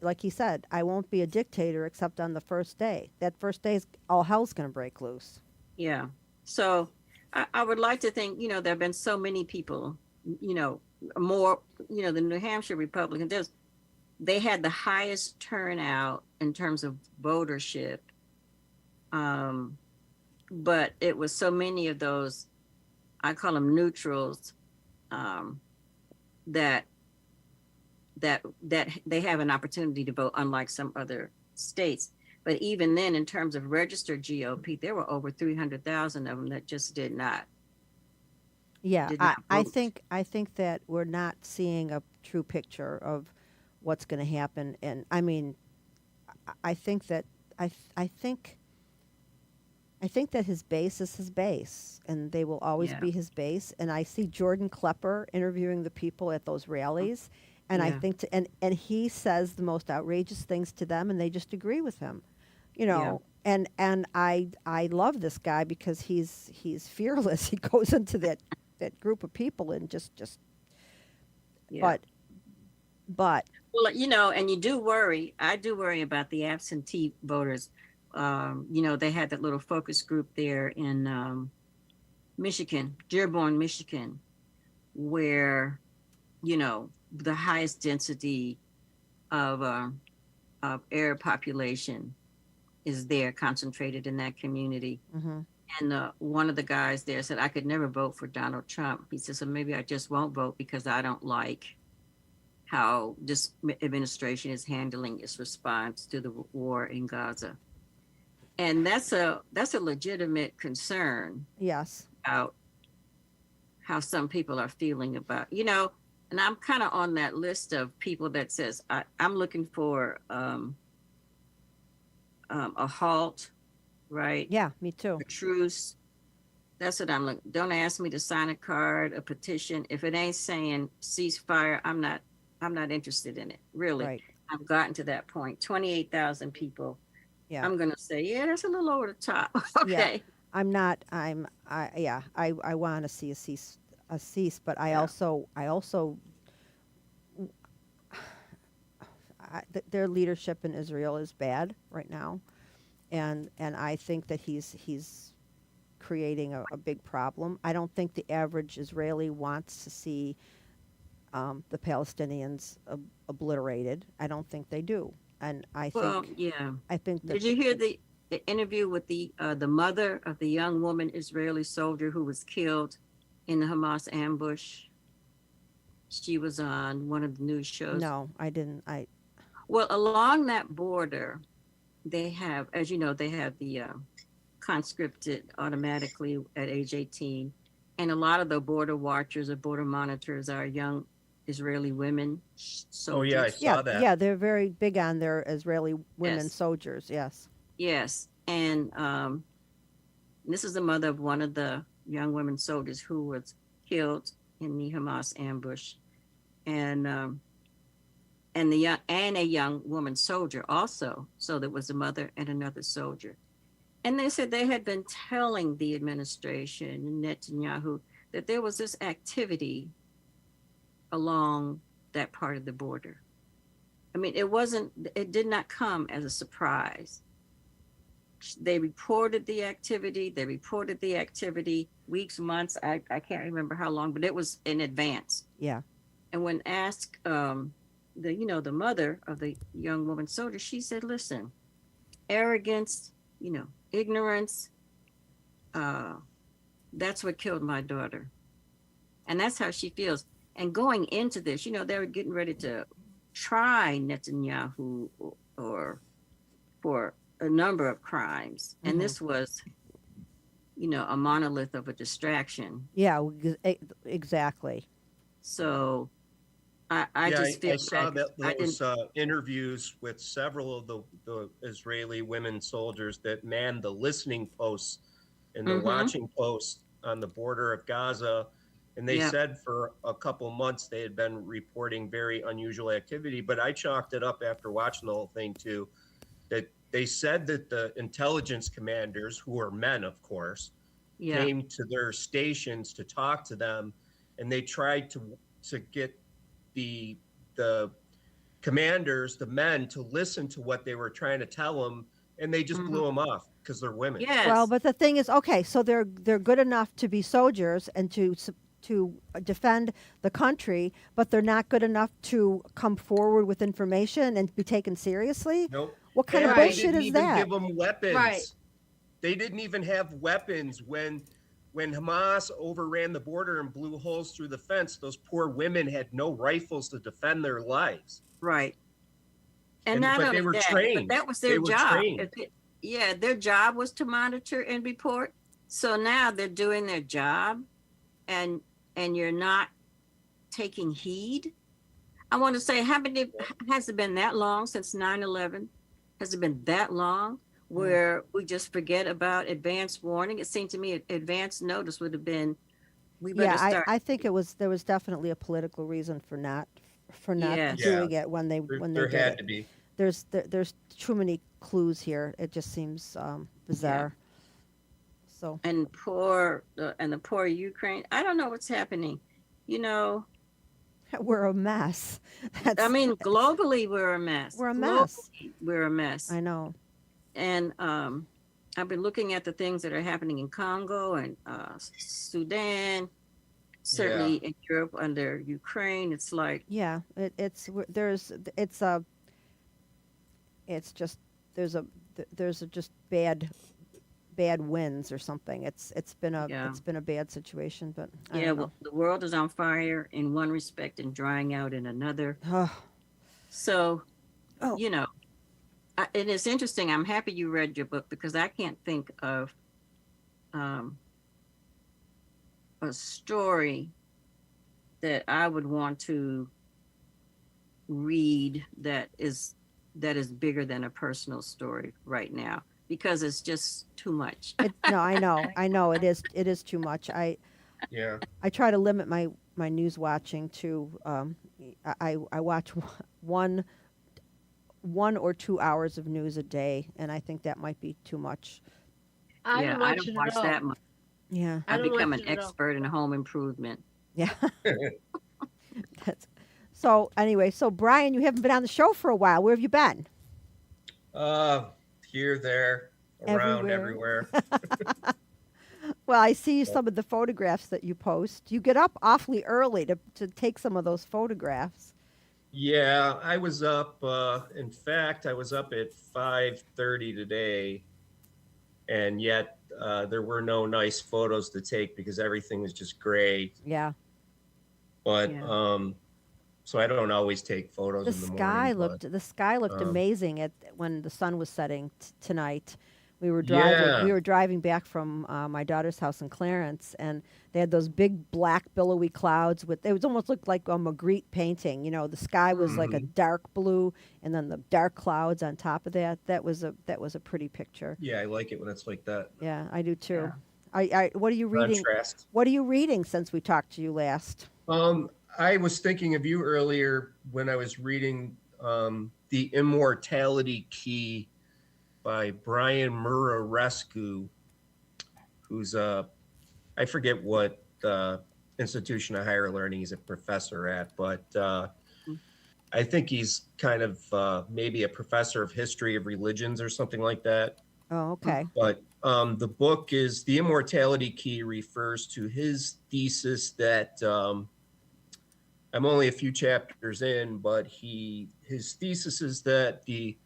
Speaker 1: like he said, I won't be a dictator except on the first day. That first day, all hell's going to break loose.
Speaker 4: Yeah. So I would like to think, you know, there have been so many people, you know, more, you know, the New Hampshire Republicans, they had the highest turnout in terms of votership. But it was so many of those, I call them neutrals, that they have an opportunity to vote, unlike some other states. But even then, in terms of registered GOP, there were over 300,000 of them that just did not.
Speaker 1: Yeah,
Speaker 4: Did not
Speaker 1: I
Speaker 4: vote.
Speaker 1: think that we're not seeing a true picture of what's going to happen. And I mean, I think that his base is his base, and they will always
Speaker 4: Yeah.
Speaker 1: be his base. And I see Jordan Klepper interviewing the people at those rallies, and I
Speaker 4: Yeah.
Speaker 1: think and he says the most outrageous things to them, and they just agree with him, you know. And I love this guy because he's fearless. He goes into that group of people and just
Speaker 4: Yeah.
Speaker 1: but
Speaker 4: Well, you know, and you do worry. I do worry about the absentee voters. You know, they had that little focus group there in Michigan, Dearborn, Michigan, where, you know, the highest density of Arab population is there, concentrated in that community.
Speaker 1: Hmm.
Speaker 4: And one of the guys there said, I could never vote for Donald Trump. He said, so maybe I just won't vote because I don't like how this administration is handling its response to the war in Gaza. And that's a legitimate concern
Speaker 1: Yes.
Speaker 4: about how some people are feeling about, you know, and I'm kind of on that list of people that says I'm looking for a halt, right?
Speaker 1: Yeah, me too.
Speaker 4: A truce. That's what I'm looking. Don't ask me to sign a card, a petition. If it ain't saying ceasefire, I'm not interested in it. Really.
Speaker 1: Right.
Speaker 4: I've gotten to that point. 28,000 people.
Speaker 1: Yeah.
Speaker 4: I'm gonna say, yeah, that's a little over the top. Okay.
Speaker 1: I'm not. I want to see a cease, but
Speaker 4: Yeah.
Speaker 1: their leadership in Israel is bad right now, and I think that he's creating a big problem. I don't think the average Israeli wants to see the Palestinians obliterated. I don't think they do, and
Speaker 4: Well, yeah.
Speaker 1: I think that
Speaker 4: Did you hear the interview with the mother of the young woman Israeli soldier who was killed in the Hamas ambush? She was on one of the news shows.
Speaker 1: no, I didn't.
Speaker 4: Well, along that border, they have, as you know, they have the conscripted automatically at age 18. And a lot of the border watchers or border monitors are young Israeli women
Speaker 2: Oh yeah, I
Speaker 4: soldiers.
Speaker 2: saw that.
Speaker 1: Yeah, they're very big on their Israeli women
Speaker 4: Yes.
Speaker 1: soldiers. Yes.
Speaker 4: Yes. And this is the mother of one of the young women soldiers who was killed in the Hamas ambush. And a young woman soldier also. So there was a mother and another soldier. And they said they had been telling the administration, Netanyahu, that there was this activity along that part of the border. I mean, it did not come as a surprise. They reported the activity. Weeks, months. I can't remember how long, but it was in advance.
Speaker 1: Yeah.
Speaker 4: And when asked, the mother of the young woman soldier, she said, listen, arrogance, ignorance, that's what killed my daughter. And that's how she feels. And going into this, they were getting ready to try Netanyahu or for a number of crimes.
Speaker 1: Mhm.
Speaker 4: And this was, a monolith of a distraction.
Speaker 1: Yeah, exactly.
Speaker 4: So I
Speaker 2: Yeah,
Speaker 4: just feel
Speaker 2: I saw
Speaker 4: that I
Speaker 2: those interviews with several of the Israeli women soldiers that manned the listening posts and the
Speaker 4: Mhm.
Speaker 2: watching posts on the border of Gaza. And they
Speaker 4: Yep.
Speaker 2: said for a couple months they had been reporting very unusual activity. But I chalked it up after watching the whole thing too, that they said that the intelligence commanders, who are men, of course,
Speaker 4: Yeah.
Speaker 2: came to their stations to talk to them, and they tried to get the commanders, the men, to listen to what they were trying to tell them, and they just blew them off because they're women.
Speaker 4: Yes.
Speaker 1: Well, but the thing is, okay, so they're good enough to be soldiers and to defend the country, but they're not good enough to come forward with information and be taken seriously.
Speaker 2: Nope.
Speaker 1: What kind of
Speaker 2: And they
Speaker 1: bullshit
Speaker 2: didn't
Speaker 1: is
Speaker 2: even
Speaker 1: that?
Speaker 2: give them weapons.
Speaker 5: Right.
Speaker 2: They didn't even have weapons when Hamas overran the border and blew holes through the fence. Those poor women had no rifles to defend their lives.
Speaker 4: Right. And
Speaker 2: And-
Speaker 4: not
Speaker 2: but
Speaker 4: only
Speaker 2: they were
Speaker 4: that,
Speaker 2: trained.
Speaker 4: but that was
Speaker 2: They
Speaker 4: their
Speaker 2: were
Speaker 4: job.
Speaker 2: trained.
Speaker 4: Their job was to monitor and report. So now they're doing their job, and you're not taking heed. I want to say, has it been that long since 9/11? Has it been that long where we just forget about advance warning? It seemed to me advance notice would have been, we better
Speaker 1: Yeah,
Speaker 4: start.
Speaker 1: I think there was definitely a political reason for not
Speaker 4: Yes.
Speaker 1: doing it when they
Speaker 2: There
Speaker 1: did
Speaker 2: had
Speaker 1: it.
Speaker 2: to be.
Speaker 1: There's too many clues here. It just seems bizarre. So
Speaker 4: And the poor Ukraine. I don't know what's happening.
Speaker 1: We're a mess.
Speaker 4: I mean, globally, we're a mess.
Speaker 1: We're a mess.
Speaker 4: Globally, we're a mess.
Speaker 1: I know.
Speaker 4: And I've been looking at the things that are happening in Congo and Sudan, certainly in Europe under Ukraine. It's like,
Speaker 1: Yeah, it's just there's a just bad winds or something. It's been
Speaker 4: yeah,
Speaker 1: a bad situation, but I
Speaker 4: yeah,
Speaker 1: don't
Speaker 4: well,
Speaker 1: know.
Speaker 4: the world is on fire in one respect and drying out in another. So,
Speaker 1: Oh,
Speaker 4: you know, and it's interesting. I'm happy you read your book because I can't think of um, a story that I would want to read that is bigger than a personal story right now because it's just too much.
Speaker 1: no, I know it is too much.
Speaker 2: Yeah.
Speaker 1: I try to limit my news watching to I watch one 1 or 2 hours of news a day, and I think that might be too much.
Speaker 5: I
Speaker 4: Yeah,
Speaker 5: don't
Speaker 4: I
Speaker 5: watch
Speaker 4: don't
Speaker 5: it at
Speaker 4: watch
Speaker 5: all.
Speaker 4: that much.
Speaker 1: Yeah,
Speaker 5: I
Speaker 4: I've
Speaker 5: don't
Speaker 4: become
Speaker 5: watch
Speaker 4: an
Speaker 5: it at all.
Speaker 4: expert in home improvement.
Speaker 1: yeah. That's, so anyway, so Brian, you haven't been on the show for a while. Where have you been?
Speaker 2: Here, there, around,
Speaker 1: Everywhere.
Speaker 2: everywhere.
Speaker 1: Well, I see some of the photographs that you post. You get up awfully early to take some of those photographs.
Speaker 2: Yeah, I was up. In fact, I was up at 5:30 today, and yet there were no nice photos to take because everything was just gray.
Speaker 1: Yeah.
Speaker 2: But
Speaker 4: Yeah.
Speaker 2: so I don't always take photos in the morning. But
Speaker 1: The sky looked
Speaker 2: um,
Speaker 1: amazing when the sun was setting tonight. We
Speaker 2: yeah,
Speaker 1: were driving back from my daughter's house in Clarence, and they had those big black billowy clouds with it was almost looked like a Magritte painting. You know, the sky was like a
Speaker 2: mhm.
Speaker 1: dark blue, and then the dark clouds on top of that. That was a pretty picture.
Speaker 2: Yeah, I like it when it's like that.
Speaker 1: Yeah, I do too.
Speaker 4: Yeah.
Speaker 1: What are you reading?
Speaker 2: Contrast.
Speaker 1: What are you reading since we talked to you last?
Speaker 2: I was thinking of you earlier when I was reading The Immortality Key by Brian Murarescu, who's I forget what institution of higher learning he's a professor at, but I think he's kind of maybe a professor of history of religions or something like that.
Speaker 1: Oh, okay.
Speaker 2: But the book is The Immortality Key refers to his thesis that I'm only a few chapters in, but his thesis is that the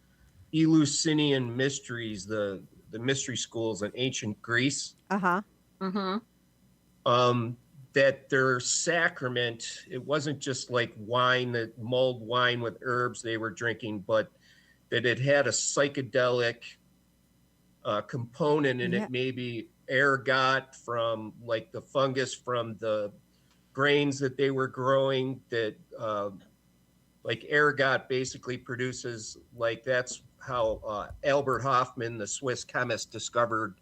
Speaker 2: Eleusinian mysteries, the mystery schools in ancient Greece,
Speaker 1: Uh-huh.
Speaker 4: Mm-hmm.
Speaker 2: that their sacrament, it wasn't just like wine, that mulled wine with herbs they were drinking, but that it had a psychedelic component in
Speaker 1: Yeah.
Speaker 2: it, maybe ergot from like the fungus from the grains that they were growing, that like ergot basically produces, like that's how Albert Hofmann, the Swiss chemist, discovered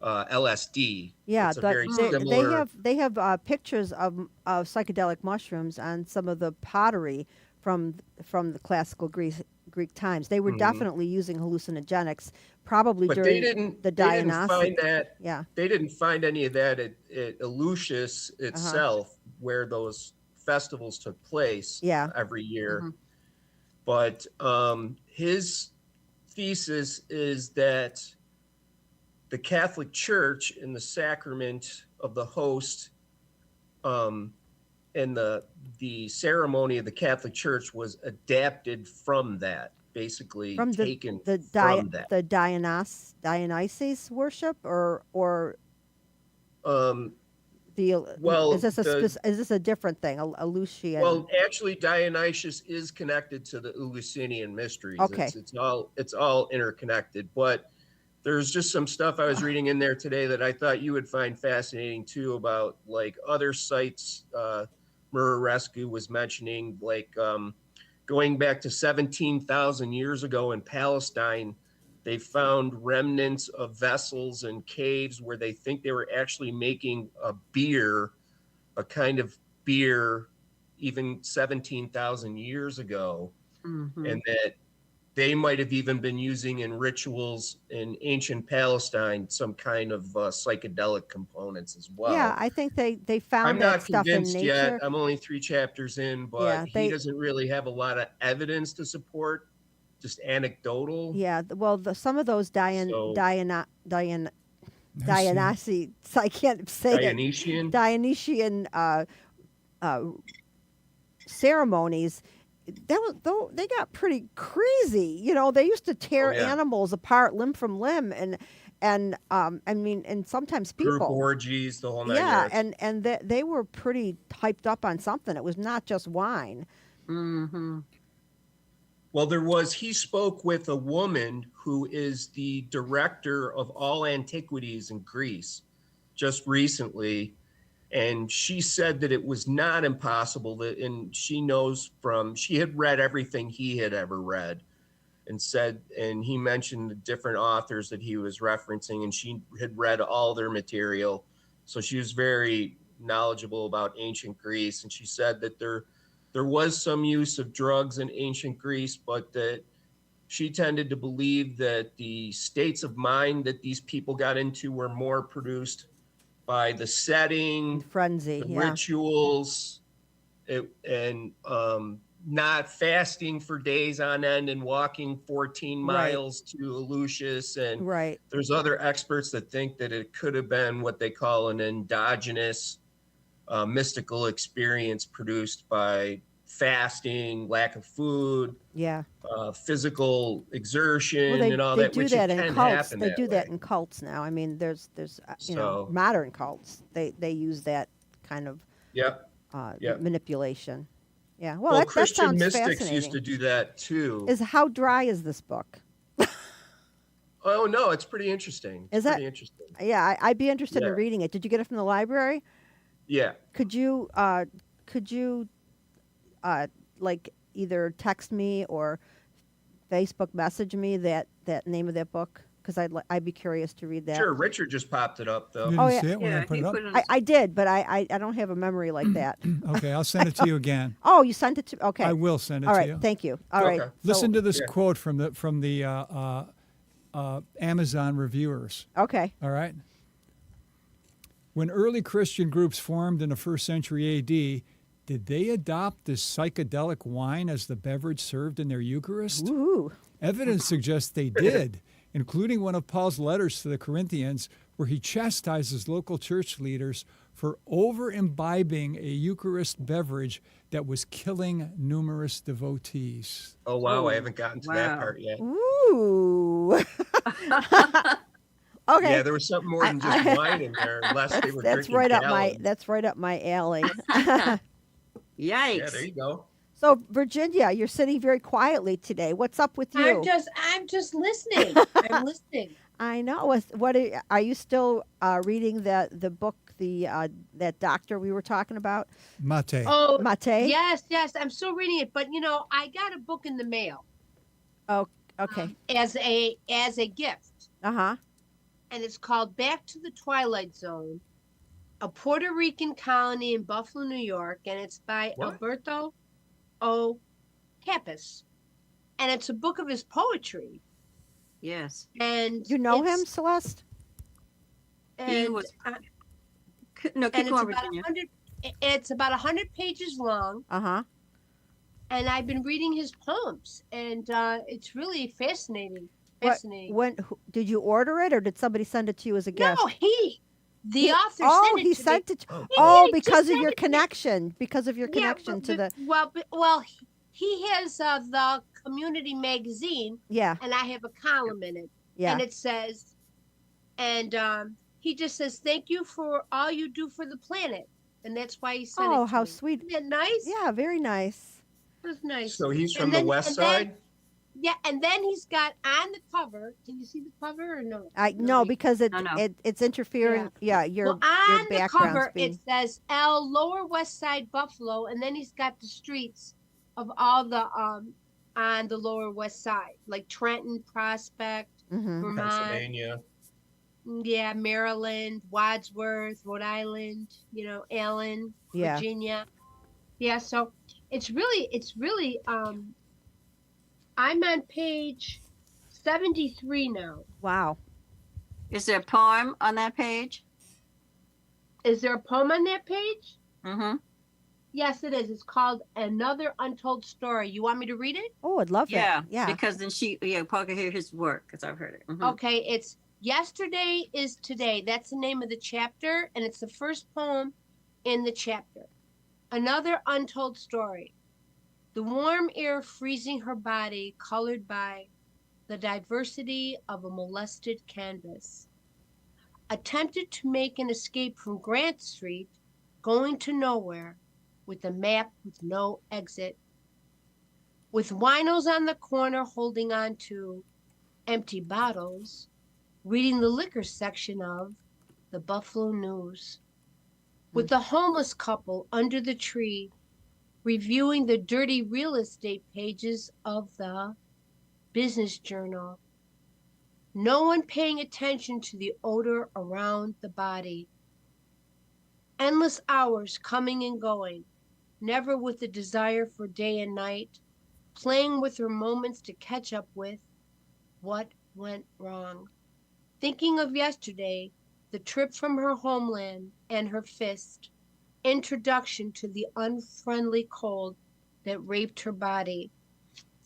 Speaker 2: LSD.
Speaker 1: Yeah,
Speaker 2: It's a
Speaker 1: but
Speaker 2: very
Speaker 1: they
Speaker 2: similar.
Speaker 1: have pictures of psychedelic mushrooms on some of the pottery from the classical Greek times. They were
Speaker 2: Mhm.
Speaker 1: definitely using hallucinogenics, probably
Speaker 2: But
Speaker 1: during the
Speaker 2: they didn't
Speaker 1: Dionysic.
Speaker 2: find that.
Speaker 1: Yeah.
Speaker 2: They didn't find any of that at Eleusis
Speaker 1: Uh-huh.
Speaker 2: itself, where those festivals took place
Speaker 1: Yeah.
Speaker 2: every year.
Speaker 4: Mm-hmm.
Speaker 2: But his thesis is that the Catholic Church in the sacrament of the host and the ceremony of the Catholic Church was adapted from that, basically
Speaker 1: From
Speaker 2: taken from that.
Speaker 1: the Dionysus worship or
Speaker 2: Um,
Speaker 1: the
Speaker 2: well,
Speaker 1: is this a different thing? A Lucian.
Speaker 2: well, actually, Dionysius is connected to the Eleusinian mysteries.
Speaker 1: Okay.
Speaker 2: It's all interconnected. But there's just some stuff I was reading in there today that I thought you would find fascinating too, about like other sites. Murarescu was mentioning, like going back to 17,000 years ago in Palestine, they found remnants of vessels and caves where they think they were actually making a beer, a kind of beer, even 17,000 years ago.
Speaker 4: Mm-hmm.
Speaker 2: And that they might have even been using in rituals in ancient Palestine some kind of psychedelic components as well.
Speaker 1: Yeah, I think they found
Speaker 2: I'm
Speaker 1: that
Speaker 2: not
Speaker 1: stuff in
Speaker 2: convinced yet.
Speaker 1: nature.
Speaker 2: I'm only 3 chapters in, but
Speaker 1: Yeah,
Speaker 2: he doesn't really have a lot of evidence to support, just anecdotal.
Speaker 1: Yeah, well, some of those
Speaker 2: So
Speaker 1: Dionysi, I can't say it.
Speaker 2: Dionysian.
Speaker 1: Dionysian uh, ceremonies, they got pretty crazy. You know, they used to tear
Speaker 2: yeah.
Speaker 1: animals apart limb from limb, and I mean, and sometimes
Speaker 2: Group
Speaker 1: people.
Speaker 2: orgies, the whole 9
Speaker 1: Yeah,
Speaker 2: yards.
Speaker 1: and they were pretty hyped up on something. It was not just wine.
Speaker 4: Mm-hmm.
Speaker 2: Well, he spoke with a woman who is the director of all antiquities in Greece just recently. And she said that it was not impossible and she had read everything he had ever read and he mentioned the different authors that he was referencing, and she had read all their material. So she was very knowledgeable about ancient Greece. And she said that there was some use of drugs in ancient Greece, but that she tended to believe that the states of mind that these people got into were more produced by the setting,
Speaker 1: Frenzy,
Speaker 2: the
Speaker 1: yeah.
Speaker 2: rituals, and not fasting for days on end and walking 14 miles to Eleusis. And
Speaker 1: Right.
Speaker 2: there's other experts that think that it could have been what they call an endogenous mystical experience produced by fasting, lack of food,
Speaker 1: Yeah.
Speaker 2: physical exertion,
Speaker 1: Well,
Speaker 2: and all
Speaker 1: they
Speaker 2: that,
Speaker 1: do
Speaker 2: which
Speaker 1: that
Speaker 2: it
Speaker 1: in
Speaker 2: can
Speaker 1: cults.
Speaker 2: happen
Speaker 1: They
Speaker 2: that
Speaker 1: do that
Speaker 2: way.
Speaker 1: in cults now. I mean, there's
Speaker 2: So-
Speaker 1: modern cults. They use that kind of
Speaker 2: Yep. Yep.
Speaker 1: manipulation. Yeah. Well,
Speaker 2: Well,
Speaker 1: that
Speaker 2: Christian
Speaker 1: sounds
Speaker 2: mystics
Speaker 1: fascinating.
Speaker 2: used to do that too.
Speaker 1: How dry is this book?
Speaker 2: Oh no, it's pretty interesting.
Speaker 1: Is
Speaker 2: It's pretty
Speaker 1: that-
Speaker 2: interesting.
Speaker 1: Yeah, I'd be interested
Speaker 2: Yeah.
Speaker 1: in reading it. Did you get it from the library?
Speaker 2: Yeah.
Speaker 1: Could you like either text me or Facebook message me that name of that book? Because I'd be curious to read that.
Speaker 2: Sure. Richard just popped it up though.
Speaker 3: You didn't
Speaker 1: yeah.
Speaker 3: see it when I put
Speaker 4: he
Speaker 3: it up?
Speaker 4: put it on
Speaker 1: I did, but I don't have a memory like that.
Speaker 3: Okay, I'll send it to you again.
Speaker 1: Oh, you sent it to? Okay.
Speaker 3: I will send it
Speaker 1: All
Speaker 3: to
Speaker 1: right.
Speaker 3: you.
Speaker 1: Thank you. All right.
Speaker 2: Okay.
Speaker 3: Listen to this
Speaker 2: Yeah.
Speaker 3: quote from the Amazon reviewers.
Speaker 1: Okay.
Speaker 3: All right. When early Christian groups formed in the 1st century AD, did they adopt this psychedelic wine as the beverage served in their Eucharist?
Speaker 1: Woohoo.
Speaker 3: Evidence suggests they did, including one of Paul's letters to the Corinthians, where he chastises local church leaders for over-imbibing a Eucharist beverage that was killing numerous devotees.
Speaker 2: Oh wow,
Speaker 4: Oh,
Speaker 2: I haven't gotten to
Speaker 4: wow.
Speaker 2: that part yet.
Speaker 1: Ooh. Okay.
Speaker 2: Yeah, there was something more than just wine in there, unless they were
Speaker 1: That's
Speaker 2: drinking
Speaker 1: right up
Speaker 2: gallons.
Speaker 1: that's right up my alley.
Speaker 4: Yikes.
Speaker 2: Yeah, there you go.
Speaker 1: So Virginia, you're sitting very quietly today. What's up with you?
Speaker 5: I'm just listening. I'm listening.
Speaker 1: I know. Are you still reading the book, that doctor we were talking about,
Speaker 3: Mate.
Speaker 5: Oh,
Speaker 1: Mate?
Speaker 5: yes. I'm still reading it, but I got a book in the mail
Speaker 1: Oh, okay.
Speaker 5: as a gift,
Speaker 1: Uh-huh.
Speaker 5: and it's called Back to the Twilight Zone, a Puerto Rican colony in Buffalo, New York, and it's by
Speaker 2: What?
Speaker 5: Alberto O. Capus, and it's a book of his poetry.
Speaker 4: Yes.
Speaker 5: And
Speaker 1: You know
Speaker 5: it's-
Speaker 1: him, Celeste?
Speaker 4: He
Speaker 5: And,
Speaker 4: was-
Speaker 5: uh,
Speaker 4: No,
Speaker 5: and
Speaker 4: keep
Speaker 5: it's
Speaker 4: going,
Speaker 5: about
Speaker 4: Virginia.
Speaker 5: 100. It's about 100 pages long,
Speaker 1: Uh-huh.
Speaker 5: and I've been reading his poems, and it's really fascinating.
Speaker 1: What-
Speaker 5: Fascinating.
Speaker 1: Did you order it or did somebody send it to you as a gift?
Speaker 5: No, the author
Speaker 1: Oh,
Speaker 5: sent it
Speaker 1: he
Speaker 5: to
Speaker 1: sent
Speaker 5: me.
Speaker 1: it.
Speaker 2: Oh.
Speaker 1: Oh,
Speaker 5: He
Speaker 1: because
Speaker 5: just
Speaker 1: of
Speaker 5: sent
Speaker 1: your
Speaker 5: it to me.
Speaker 1: connection. Because of your connection to the.
Speaker 5: Well, he has the community magazine,
Speaker 1: Yeah.
Speaker 5: and I have a column in it,
Speaker 1: Yeah.
Speaker 5: and it says, and he just says, "Thank you for all you do for the planet," and that's why he sent it.
Speaker 1: Oh,
Speaker 5: to
Speaker 1: how
Speaker 5: me.
Speaker 1: sweet.
Speaker 5: Isn't that nice?
Speaker 1: Yeah, very nice.
Speaker 5: It was nice.
Speaker 2: So he's
Speaker 5: And
Speaker 2: from
Speaker 5: then-
Speaker 2: the west
Speaker 5: and then-
Speaker 2: side?
Speaker 5: Yeah, and then he's got on the cover. Can you see the cover or no?
Speaker 1: No, because
Speaker 4: No, no.
Speaker 1: it's interfering. Yeah, your
Speaker 5: Well, on the
Speaker 1: background's
Speaker 5: cover
Speaker 1: being.
Speaker 5: it says L Lower West Side Buffalo, and then he's got the streets of all the on the Lower West Side, like Trenton, Prospect,
Speaker 1: Mhm.
Speaker 5: Vermont,
Speaker 2: Pennsylvania.
Speaker 5: yeah, Maryland, Wadsworth, Rhode Island, Allen,
Speaker 1: Yeah.
Speaker 5: Virginia. Yeah, so it's really I'm on page 73 now.
Speaker 1: Wow.
Speaker 4: Is there a poem on that page?
Speaker 5: Is there a poem on that page?
Speaker 4: Mm-hmm.
Speaker 5: Yes, it is. It's called Another Untold Story. You want me to read it?
Speaker 1: Oh, I'd love
Speaker 4: Yeah,
Speaker 1: it. Yeah.
Speaker 4: because then Paul can hear his work because I've heard it. Mhm.
Speaker 5: Okay, it's Yesterday is Today. That's the name of the chapter, and it's the first poem in the chapter. Another Untold Story. The warm air freezing her body, colored by the diversity of a molested canvas. Attempted to make an escape from Grant Street, going to nowhere, with a map with no exit. With winos on the corner holding on to empty bottles, reading the liquor section of the Buffalo News. With the homeless couple under the tree, reviewing the dirty real estate pages of the Business Journal. No one paying attention to the odor around the body. Endless hours coming and going, never with the desire for day and night, playing with her moments to catch up with what went wrong. Thinking of yesterday, the trip from her homeland and her fist, introduction to the unfriendly cold that raped her body.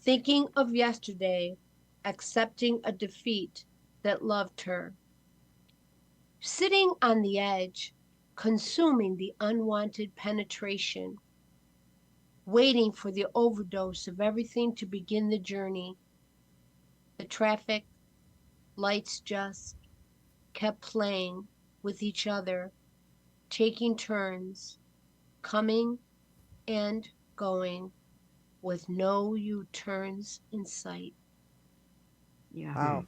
Speaker 5: Thinking of yesterday, accepting a defeat that loved her. Sitting on the edge, consuming the unwanted penetration, waiting for the overdose of everything to begin the journey. The traffic lights just kept playing with each other, taking turns, coming and going with no U-turns in sight.
Speaker 4: Yeah.
Speaker 1: Wow.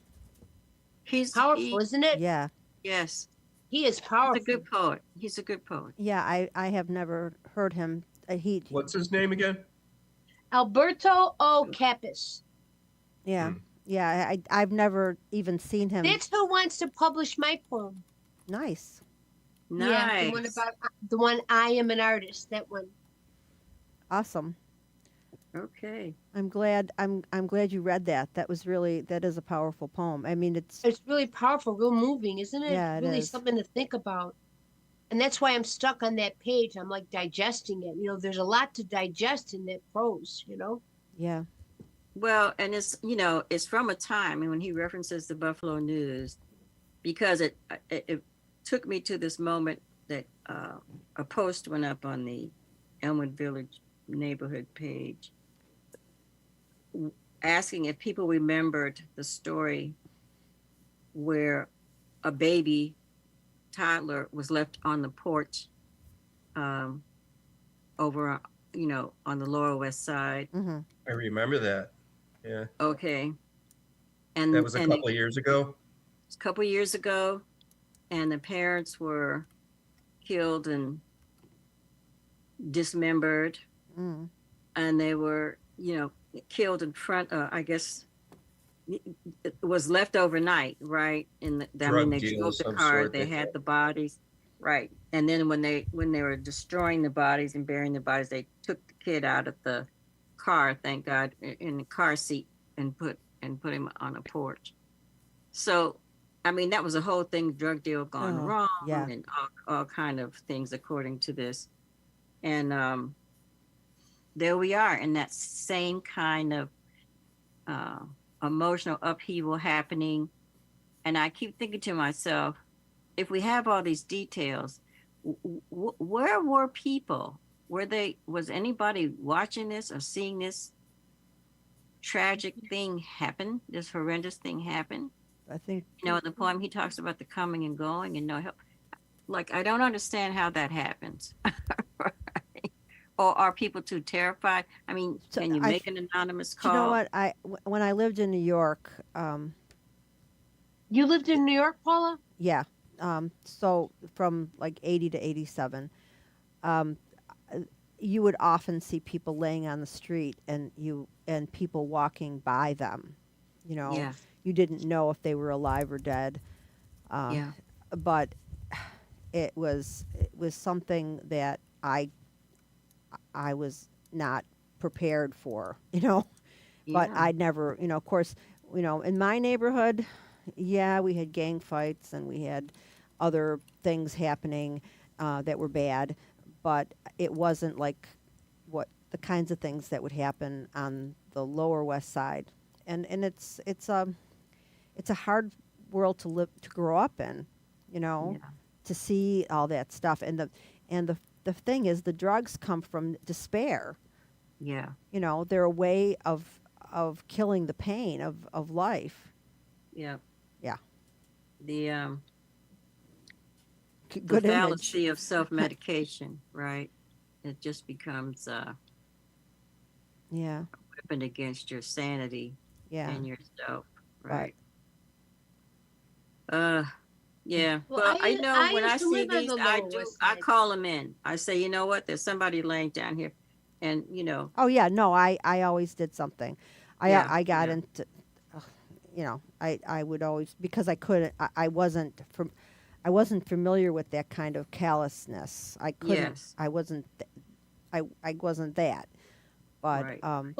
Speaker 5: Powerful, isn't it?
Speaker 1: Yeah.
Speaker 4: Yes.
Speaker 5: He is
Speaker 4: He's
Speaker 5: powerful.
Speaker 4: a good poet. He's a good poet.
Speaker 1: Yeah. I have never heard him. He.
Speaker 2: What's his name again?
Speaker 5: Alberto O. Capus.
Speaker 1: Yeah.
Speaker 2: Hmm.
Speaker 1: Yeah. I've never even seen him.
Speaker 5: That's who wants to publish my poem.
Speaker 1: Nice.
Speaker 4: Nice.
Speaker 5: Yeah, the one about the one I am an artist. That one.
Speaker 1: Awesome.
Speaker 4: Okay.
Speaker 1: I'm glad you read that. That is a powerful poem. I mean, it's
Speaker 5: It's really powerful, real moving, isn't it?
Speaker 1: Yeah, it
Speaker 5: really
Speaker 1: is.
Speaker 5: something to think about. And that's why I'm stuck on that page. I'm like digesting it. There's a lot to digest in that prose,
Speaker 1: yeah.
Speaker 4: Well, and it's from a time, and when he references the Buffalo News, because it took me to this moment that a post went up on the Elmwood Village neighborhood page asking if people remembered the story where a baby toddler was left on the porch over, on the Lower West Side.
Speaker 1: Mm-hmm.
Speaker 2: I remember that. Yeah.
Speaker 4: Okay. And
Speaker 2: That was a couple of years ago.
Speaker 4: a couple years ago, and the parents were killed and dismembered,
Speaker 1: Mm.
Speaker 4: and they were, killed in front. I guess it was left overnight, right?
Speaker 2: Drug
Speaker 4: they
Speaker 2: deal
Speaker 4: drove
Speaker 2: of
Speaker 4: the
Speaker 2: some
Speaker 4: car.
Speaker 2: sort,
Speaker 4: They
Speaker 2: they
Speaker 4: had
Speaker 2: thought.
Speaker 4: the bodies, right? And then when they were destroying the bodies and burying the bodies, they took the kid out of the car. Thank God, in the car seat and put him on a porch. So, I mean, that was a whole thing, drug deal gone
Speaker 1: Oh,
Speaker 4: wrong,
Speaker 1: yeah.
Speaker 4: and all kind of things according to this. And there we are in that same kind of emotional upheaval happening. And I keep thinking to myself, if we have all these details, where were people? Was anybody watching this or seeing this tragic thing happen, this horrendous thing happen?
Speaker 1: I think
Speaker 4: In the poem, he talks about the coming and going and no help. Like, I don't understand how that happens. Right? Or are people too terrified? I mean,
Speaker 1: So
Speaker 4: can you
Speaker 1: I-
Speaker 4: make an anonymous
Speaker 1: do
Speaker 4: call?
Speaker 1: you know what when I lived in New York,
Speaker 5: You lived in New York, Paula?
Speaker 1: yeah, so from like 80 to 87, you would often see people laying on the street and people walking by them.
Speaker 4: Yeah.
Speaker 1: You didn't know if they were alive or dead.
Speaker 4: Yeah.
Speaker 1: But it was something that I was not prepared for, But
Speaker 4: Yeah.
Speaker 1: I'd never, of course, in my neighborhood, yeah, we had gang fights and we had other things happening that were bad, but it wasn't like what the kinds of things that would happen on the lower west side. And it's a hard world to grow up in,
Speaker 4: Yeah.
Speaker 1: to see all that stuff. And the thing is, the drugs come from despair.
Speaker 4: Yeah.
Speaker 1: They're a way of killing the pain of life.
Speaker 4: Yeah.
Speaker 1: Yeah.
Speaker 4: The
Speaker 1: Good image.
Speaker 4: fallacy of self-medication, right? It just becomes a
Speaker 1: Yeah.
Speaker 4: weapon against your sanity
Speaker 1: Yeah.
Speaker 4: and yourself,
Speaker 1: Right.
Speaker 4: right? Yeah.
Speaker 5: Well,
Speaker 4: Well, I know when I
Speaker 5: used to
Speaker 4: see
Speaker 5: live on
Speaker 4: these,
Speaker 5: the
Speaker 4: I
Speaker 5: Lower
Speaker 4: do.
Speaker 5: West
Speaker 4: I
Speaker 5: Side.
Speaker 4: call them in. I say, you know what? There's somebody laying down here, and
Speaker 1: Oh yeah, no, I always did something.
Speaker 4: Yeah,
Speaker 1: I got
Speaker 4: yeah.
Speaker 1: into, I would always, because I couldn't, I wasn't familiar with that kind of callousness. I couldn't,
Speaker 4: Yes.
Speaker 1: I wasn't, I wasn't that. But
Speaker 4: Right.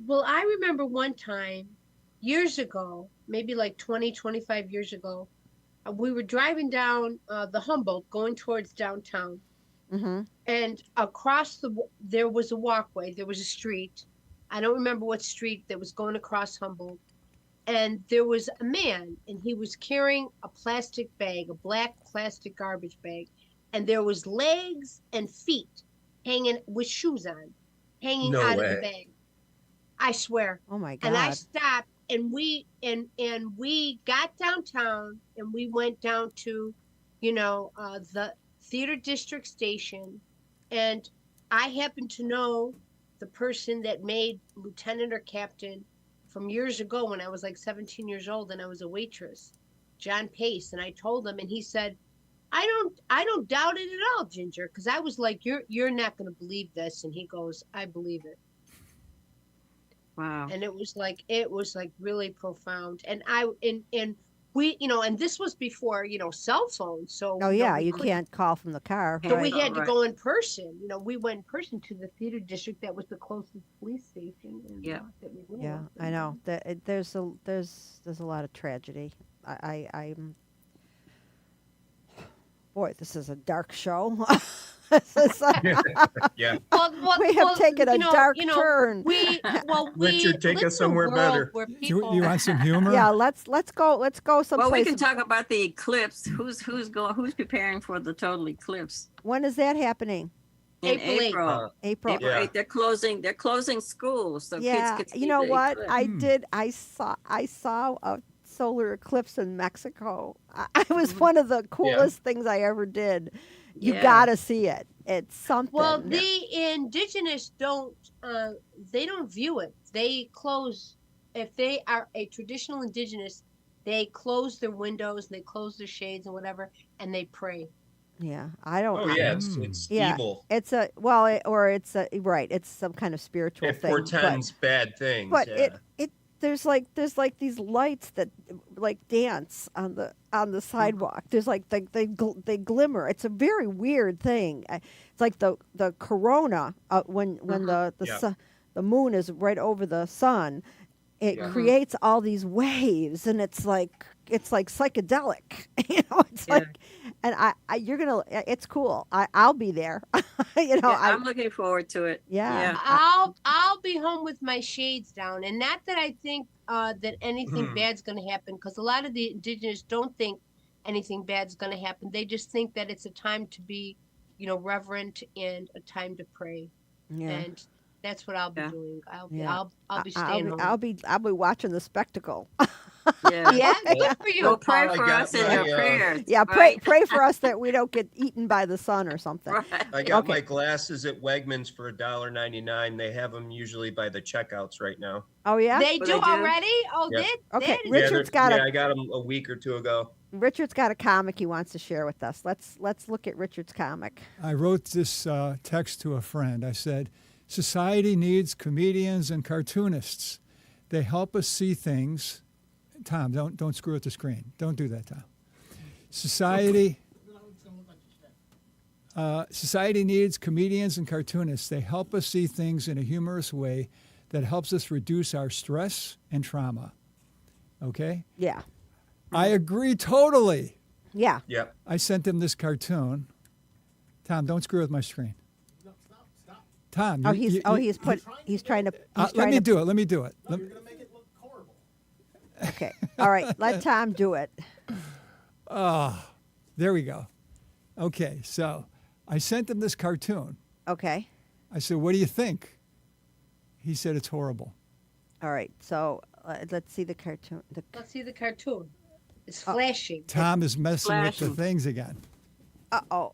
Speaker 5: Well, I remember one time years ago, maybe like 20, 25 years ago, we were driving down the Humboldt going towards downtown.
Speaker 1: hmm
Speaker 5: And there was a walkway, there was a street. I don't remember what street that was going across Humboldt. And there was a man, and he was carrying a plastic bag, a black plastic garbage bag. And there was legs and feet hanging with shoes on, hanging
Speaker 2: No
Speaker 5: out of
Speaker 2: way.
Speaker 5: the bag. I swear.
Speaker 1: oh my God.
Speaker 5: And I stopped, and we got downtown, and we went down to, the theater district station, and I happened to know the person that made lieutenant or captain from years ago when I was like 17 years old and I was a waitress, John Pace, and I told him, and he said, I don't doubt it at all, Ginger, because I was like, you're not going to believe this, and he goes, I believe it.
Speaker 4: Wow.
Speaker 5: And it was like really profound. And we, and this was before cell phones, so
Speaker 1: Oh yeah,
Speaker 5: we
Speaker 1: you
Speaker 5: couldn't-
Speaker 1: can't call from the car.
Speaker 5: so we
Speaker 1: Right.
Speaker 5: had to
Speaker 4: Right.
Speaker 5: go in person. We went in person to the theater district that was the closest police station. And,
Speaker 4: Yeah.
Speaker 5: that we knew
Speaker 1: Yeah,
Speaker 5: of.
Speaker 1: I know. There's a lot of tragedy. I'm. Boy, this is a dark show. This is
Speaker 2: Yeah.
Speaker 5: Well,
Speaker 1: we have taken a dark
Speaker 5: you know,
Speaker 1: turn.
Speaker 5: We
Speaker 2: Richard, take
Speaker 5: live
Speaker 2: us
Speaker 5: in a
Speaker 2: somewhere
Speaker 5: world
Speaker 2: better.
Speaker 5: where
Speaker 3: Do
Speaker 5: people,
Speaker 3: you want some humor?
Speaker 1: Yeah, let's go someplace.
Speaker 4: Well, we can talk about the eclipse. Who's preparing for the total eclipse
Speaker 1: When is that happening?
Speaker 4: in
Speaker 5: April 8th.
Speaker 4: April?
Speaker 1: April.
Speaker 4: April
Speaker 2: Yeah.
Speaker 4: 8th. They're closing schools, so
Speaker 1: Yeah,
Speaker 4: kids can
Speaker 1: you
Speaker 4: see
Speaker 1: know
Speaker 4: the
Speaker 1: what?
Speaker 4: eclipse.
Speaker 1: I saw a solar eclipse in Mexico. It was one of the coolest things I ever did. You
Speaker 4: Yeah.
Speaker 1: gotta see it. It's something.
Speaker 5: Well, the indigenous they don't view it. They close, if they are a traditional indigenous, they close their windows, they close their shades and whatever, and they pray.
Speaker 1: Yeah, I don't.
Speaker 2: Oh yeah, it's
Speaker 1: Yeah,
Speaker 2: evil.
Speaker 1: it's right. It's some kind of spiritual
Speaker 2: It
Speaker 1: thing.
Speaker 2: portends bad things.
Speaker 1: But
Speaker 2: yeah.
Speaker 1: it there's like these lights that like dance on the sidewalk. There's like they glimmer. It's a very weird thing. It's like the corona when
Speaker 2: Yeah.
Speaker 1: the moon is right over the sun. It
Speaker 2: Yeah.
Speaker 1: creates all these waves, and it's like psychedelic. It's
Speaker 4: Yeah.
Speaker 1: like, and it's cool. I'll be there.
Speaker 4: Yeah, I'm looking forward to it.
Speaker 1: Yeah.
Speaker 5: I'll be home with my shades down, and not that I think that anything bad's going to happen, because a lot of the indigenous don't think anything bad's going to happen. They just think that it's a time to be, reverent and a time to pray,
Speaker 1: Yeah.
Speaker 5: and that's what I'll be
Speaker 4: Yeah.
Speaker 5: doing. I'll be
Speaker 1: I'll
Speaker 5: staying
Speaker 1: be,
Speaker 5: home.
Speaker 1: I'll be watching the spectacle.
Speaker 4: Yeah.
Speaker 5: Yeah, good for you.
Speaker 4: Well, pray
Speaker 2: I
Speaker 4: for
Speaker 2: got
Speaker 4: us in
Speaker 2: my,
Speaker 4: your prayers.
Speaker 1: Yeah,
Speaker 4: right?
Speaker 1: pray for us that we don't get eaten by the sun or something.
Speaker 4: Right.
Speaker 2: I got
Speaker 1: Okay.
Speaker 2: my glasses at Wegmans for $1.99. They have them usually by the checkouts right now.
Speaker 1: Oh yeah.
Speaker 5: They
Speaker 4: Well,
Speaker 5: do
Speaker 4: they do.
Speaker 5: already? Oh,
Speaker 2: Yeah.
Speaker 1: Okay,
Speaker 5: they-
Speaker 1: Richard's got
Speaker 2: I got them a week or two ago.
Speaker 1: Richard's got a comic he wants to share with us. Let's look at Richard's comic.
Speaker 3: I wrote this text to a friend. I said, society needs comedians and cartoonists. They help us see things. Tom, don't screw with the screen. Don't do that, Tom. Society needs comedians and cartoonists. They help us see things in a humorous way that helps us reduce our stress and trauma. Okay?
Speaker 1: Yeah.
Speaker 3: I agree totally.
Speaker 1: Yeah.
Speaker 2: Yep.
Speaker 3: I sent him this cartoon. Tom, don't screw with my screen. Tom,
Speaker 1: Oh,
Speaker 3: you-
Speaker 1: he's trying to.
Speaker 3: let me do it. Let me do it. Let-
Speaker 6: You're gonna make it look horrible.
Speaker 1: Okay. All right. Let Tom do it.
Speaker 3: there we go. Okay, so I sent him this cartoon.
Speaker 1: Okay.
Speaker 3: I said, "What do you think?" He said, "It's horrible."
Speaker 1: All right. So let's see the cartoon.
Speaker 5: Let's see the cartoon. It's flashing.
Speaker 3: Tom is messing with the
Speaker 4: Flashing.
Speaker 3: things again.
Speaker 1: Uh-oh.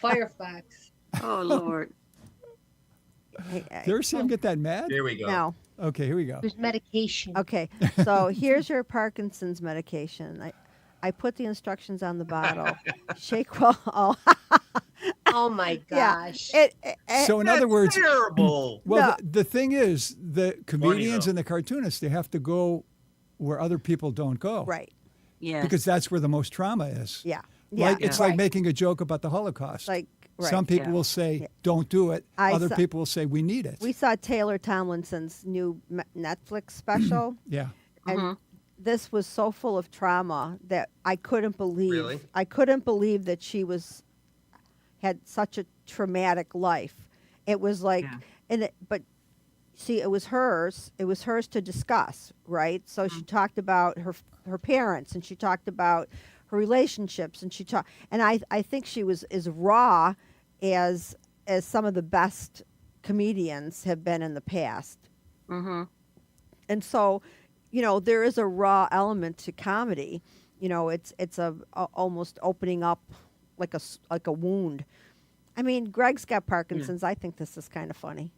Speaker 5: Firefox.
Speaker 4: Oh Lord.
Speaker 1: Hey,
Speaker 3: Did you ever see him get that mad?
Speaker 2: There we go.
Speaker 1: no.
Speaker 3: Okay, here we go.
Speaker 5: There's medication.
Speaker 1: Okay. So here's your Parkinson's medication. I put the instructions on the bottle. Shake well. Oh,
Speaker 5: Oh my
Speaker 1: yeah.
Speaker 5: gosh.
Speaker 3: So in other words,
Speaker 2: Terrible.
Speaker 3: well,
Speaker 1: No.
Speaker 3: the thing is, the comedians
Speaker 2: though.
Speaker 3: and the cartoonists, they have to go where other people don't go.
Speaker 1: right.
Speaker 4: Yeah.
Speaker 3: Because that's where the most trauma is.
Speaker 1: Yeah. Yeah.
Speaker 3: Like, it's like
Speaker 1: right.
Speaker 3: making a joke about the Holocaust.
Speaker 1: Like, right.
Speaker 3: Some people
Speaker 4: Yeah.
Speaker 3: will say,
Speaker 1: Yeah.
Speaker 3: don't do it.
Speaker 1: I
Speaker 3: Other
Speaker 1: saw-
Speaker 3: people will say, we need it.
Speaker 1: We saw Taylor Tomlinson's new Netflix special,
Speaker 3: yeah.
Speaker 1: and this was so full of trauma that I couldn't believe.
Speaker 2: Really?
Speaker 1: I couldn't believe that she had such a traumatic life. It was like,
Speaker 4: Yeah.
Speaker 1: but see, it was hers. It was hers to discuss, right? So she talked about her parents, and she talked about her relationships, and I think she was as raw as some of the best comedians have been in the past.
Speaker 4: Mm-hmm.
Speaker 1: And so, there is a raw element to comedy. It's a almost opening up like a wound. I mean, Greg's got Parkinson's. I think this is kind of funny.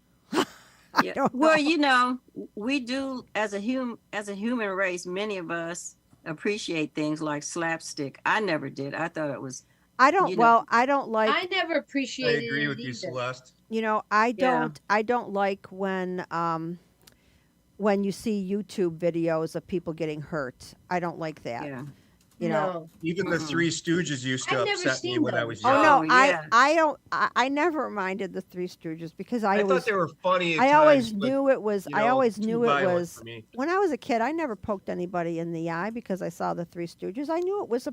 Speaker 4: Yeah.
Speaker 1: don't
Speaker 4: Well,
Speaker 1: know.
Speaker 4: we do as a human race, many of us appreciate things like slapstick. I never did. I thought it was
Speaker 1: I don't.
Speaker 4: you know-
Speaker 1: Well, I don't like.
Speaker 5: I never
Speaker 2: I
Speaker 5: appreciated
Speaker 2: agree
Speaker 5: it
Speaker 2: with you,
Speaker 5: either.
Speaker 2: Celeste.
Speaker 1: I
Speaker 4: Yeah.
Speaker 1: don't. I don't like when you see YouTube videos of people getting hurt. I don't like that.
Speaker 4: yeah.
Speaker 5: No.
Speaker 2: Even the Three Stooges used to
Speaker 5: I've never
Speaker 2: upset me
Speaker 5: seen
Speaker 2: when I
Speaker 5: those.
Speaker 2: was
Speaker 1: Oh
Speaker 2: young.
Speaker 1: no,
Speaker 4: Oh, yeah.
Speaker 1: I don't. I never minded the Three Stooges because
Speaker 2: I
Speaker 1: always
Speaker 2: thought they were funny. At
Speaker 1: I always
Speaker 2: times, but,
Speaker 1: knew it was.
Speaker 2: you
Speaker 1: I
Speaker 2: know,
Speaker 1: always
Speaker 2: too
Speaker 1: knew it
Speaker 2: violent
Speaker 1: was.
Speaker 2: for me.
Speaker 1: When I was a kid, I never poked anybody in the eye because I saw the Three Stooges. I knew it was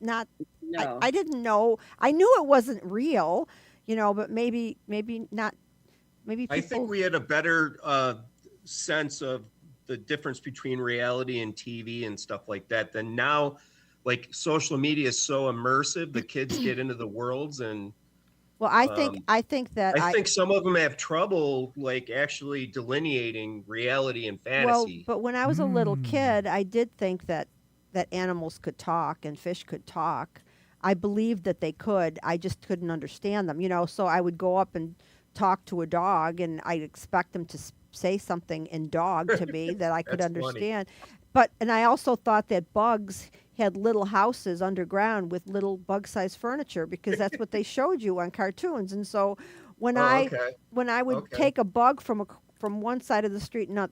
Speaker 1: not.
Speaker 4: No.
Speaker 1: I didn't know. I knew it wasn't real, but maybe not. Maybe people.
Speaker 2: I think we had a better sense of the difference between reality and TV and stuff like that than now. Like social media is so immersive, the kids get into the worlds, and
Speaker 1: Well, I think that
Speaker 2: I think some of them have trouble like actually delineating reality and fantasy.
Speaker 1: But when I was a little kid, I did think that animals could talk and fish could talk. I believed that they could. I just couldn't understand them, So I would go up and talk to a dog, and I'd expect them to say something in dog to me that I could
Speaker 2: That's funny.
Speaker 1: understand. And I also thought that bugs had little houses underground with little bug-sized furniture because that's what they showed you on cartoons. And so when I would
Speaker 2: Okay.
Speaker 1: take a bug from one side of the street and not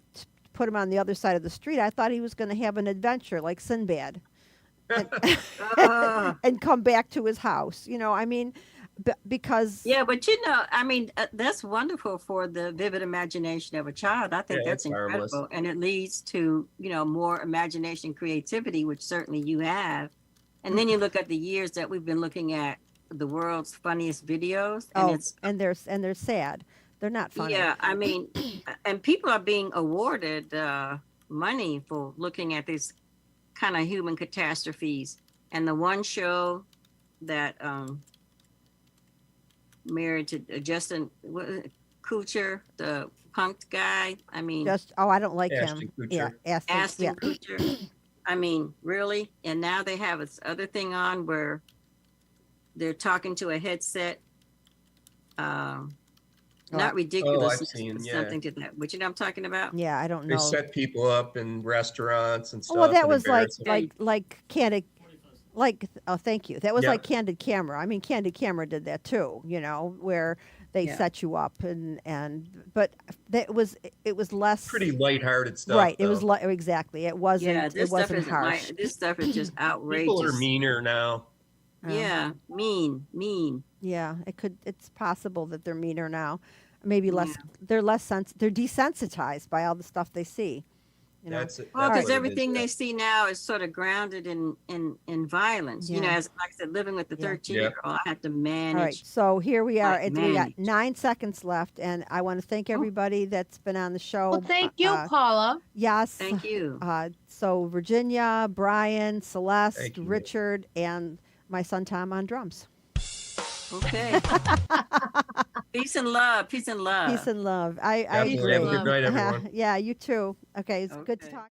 Speaker 1: put him on the other side of the street, I thought he was going to have an adventure like Sinbad and come back to his house. Because
Speaker 4: Yeah, but that's wonderful for the vivid imagination of a child. I think
Speaker 2: Yeah,
Speaker 4: that's
Speaker 2: it's harmless.
Speaker 4: incredible. And it leads to, more imagination, creativity, which certainly you have. And then you look at the years that we've been looking at the world's funniest videos. And
Speaker 1: and they're sad. They're not funny.
Speaker 4: yeah, and people are being awarded money for looking at these kind of human catastrophes. And the one show that married to Justin Kutcher, the punked guy. I
Speaker 1: don't like
Speaker 2: Ashton
Speaker 1: him.
Speaker 2: Kutcher.
Speaker 1: Yeah,
Speaker 4: Ashton Kutcher. Really? And now they have this other thing on where they're talking to a headset. Not ridiculous.
Speaker 2: I've seen, yeah.
Speaker 4: Something to that. What I'm talking about?
Speaker 1: Yeah, I don't
Speaker 2: They
Speaker 1: know.
Speaker 2: set people up in restaurants and stuff.
Speaker 1: Well, that
Speaker 2: and
Speaker 1: was
Speaker 2: embarrass them.
Speaker 1: like Candid. Thank you. That was
Speaker 2: Yeah.
Speaker 1: like Candid Camera. I mean, Candid Camera did that too. Where they
Speaker 4: Yeah.
Speaker 1: set you up but it was less
Speaker 2: pretty lighthearted stuff.
Speaker 1: right. It
Speaker 2: though.
Speaker 1: was exactly. It wasn't.
Speaker 4: Yeah,
Speaker 1: it wasn't harsh.
Speaker 4: this stuff is just outrageous.
Speaker 2: People are meaner now.
Speaker 4: Yeah, mean.
Speaker 1: Yeah, it's possible that they're meaner now. I maybe
Speaker 4: Yeah.
Speaker 1: less. They're they're desensitized by all the stuff they see. You know.
Speaker 2: That's
Speaker 4: Well,
Speaker 2: that's
Speaker 4: because
Speaker 2: what it
Speaker 4: everything
Speaker 2: is.
Speaker 4: they see now is sort of grounded in violence. You know,
Speaker 1: Yeah.
Speaker 4: as like I said, living with the
Speaker 1: Yeah.
Speaker 4: 13-year-old, I have to manage.
Speaker 1: All right, so here we are.
Speaker 4: Like
Speaker 1: We got
Speaker 4: manage.
Speaker 1: 9 seconds left, and I want to thank everybody that's been on the show.
Speaker 5: Well, thank you, Paula.
Speaker 1: Yes.
Speaker 4: Thank you.
Speaker 1: So Virginia, Brian, Celeste,
Speaker 2: Thank you.
Speaker 1: Richard, and my son Tom on drums.
Speaker 4: Okay. Peace and love. Peace and love.
Speaker 1: Peace and love. I
Speaker 2: Definitely.
Speaker 1: agree.
Speaker 2: Have a good night, everyone.
Speaker 1: Yeah, you too. Okay, it's good to
Speaker 4: Okay.
Speaker 1: talk.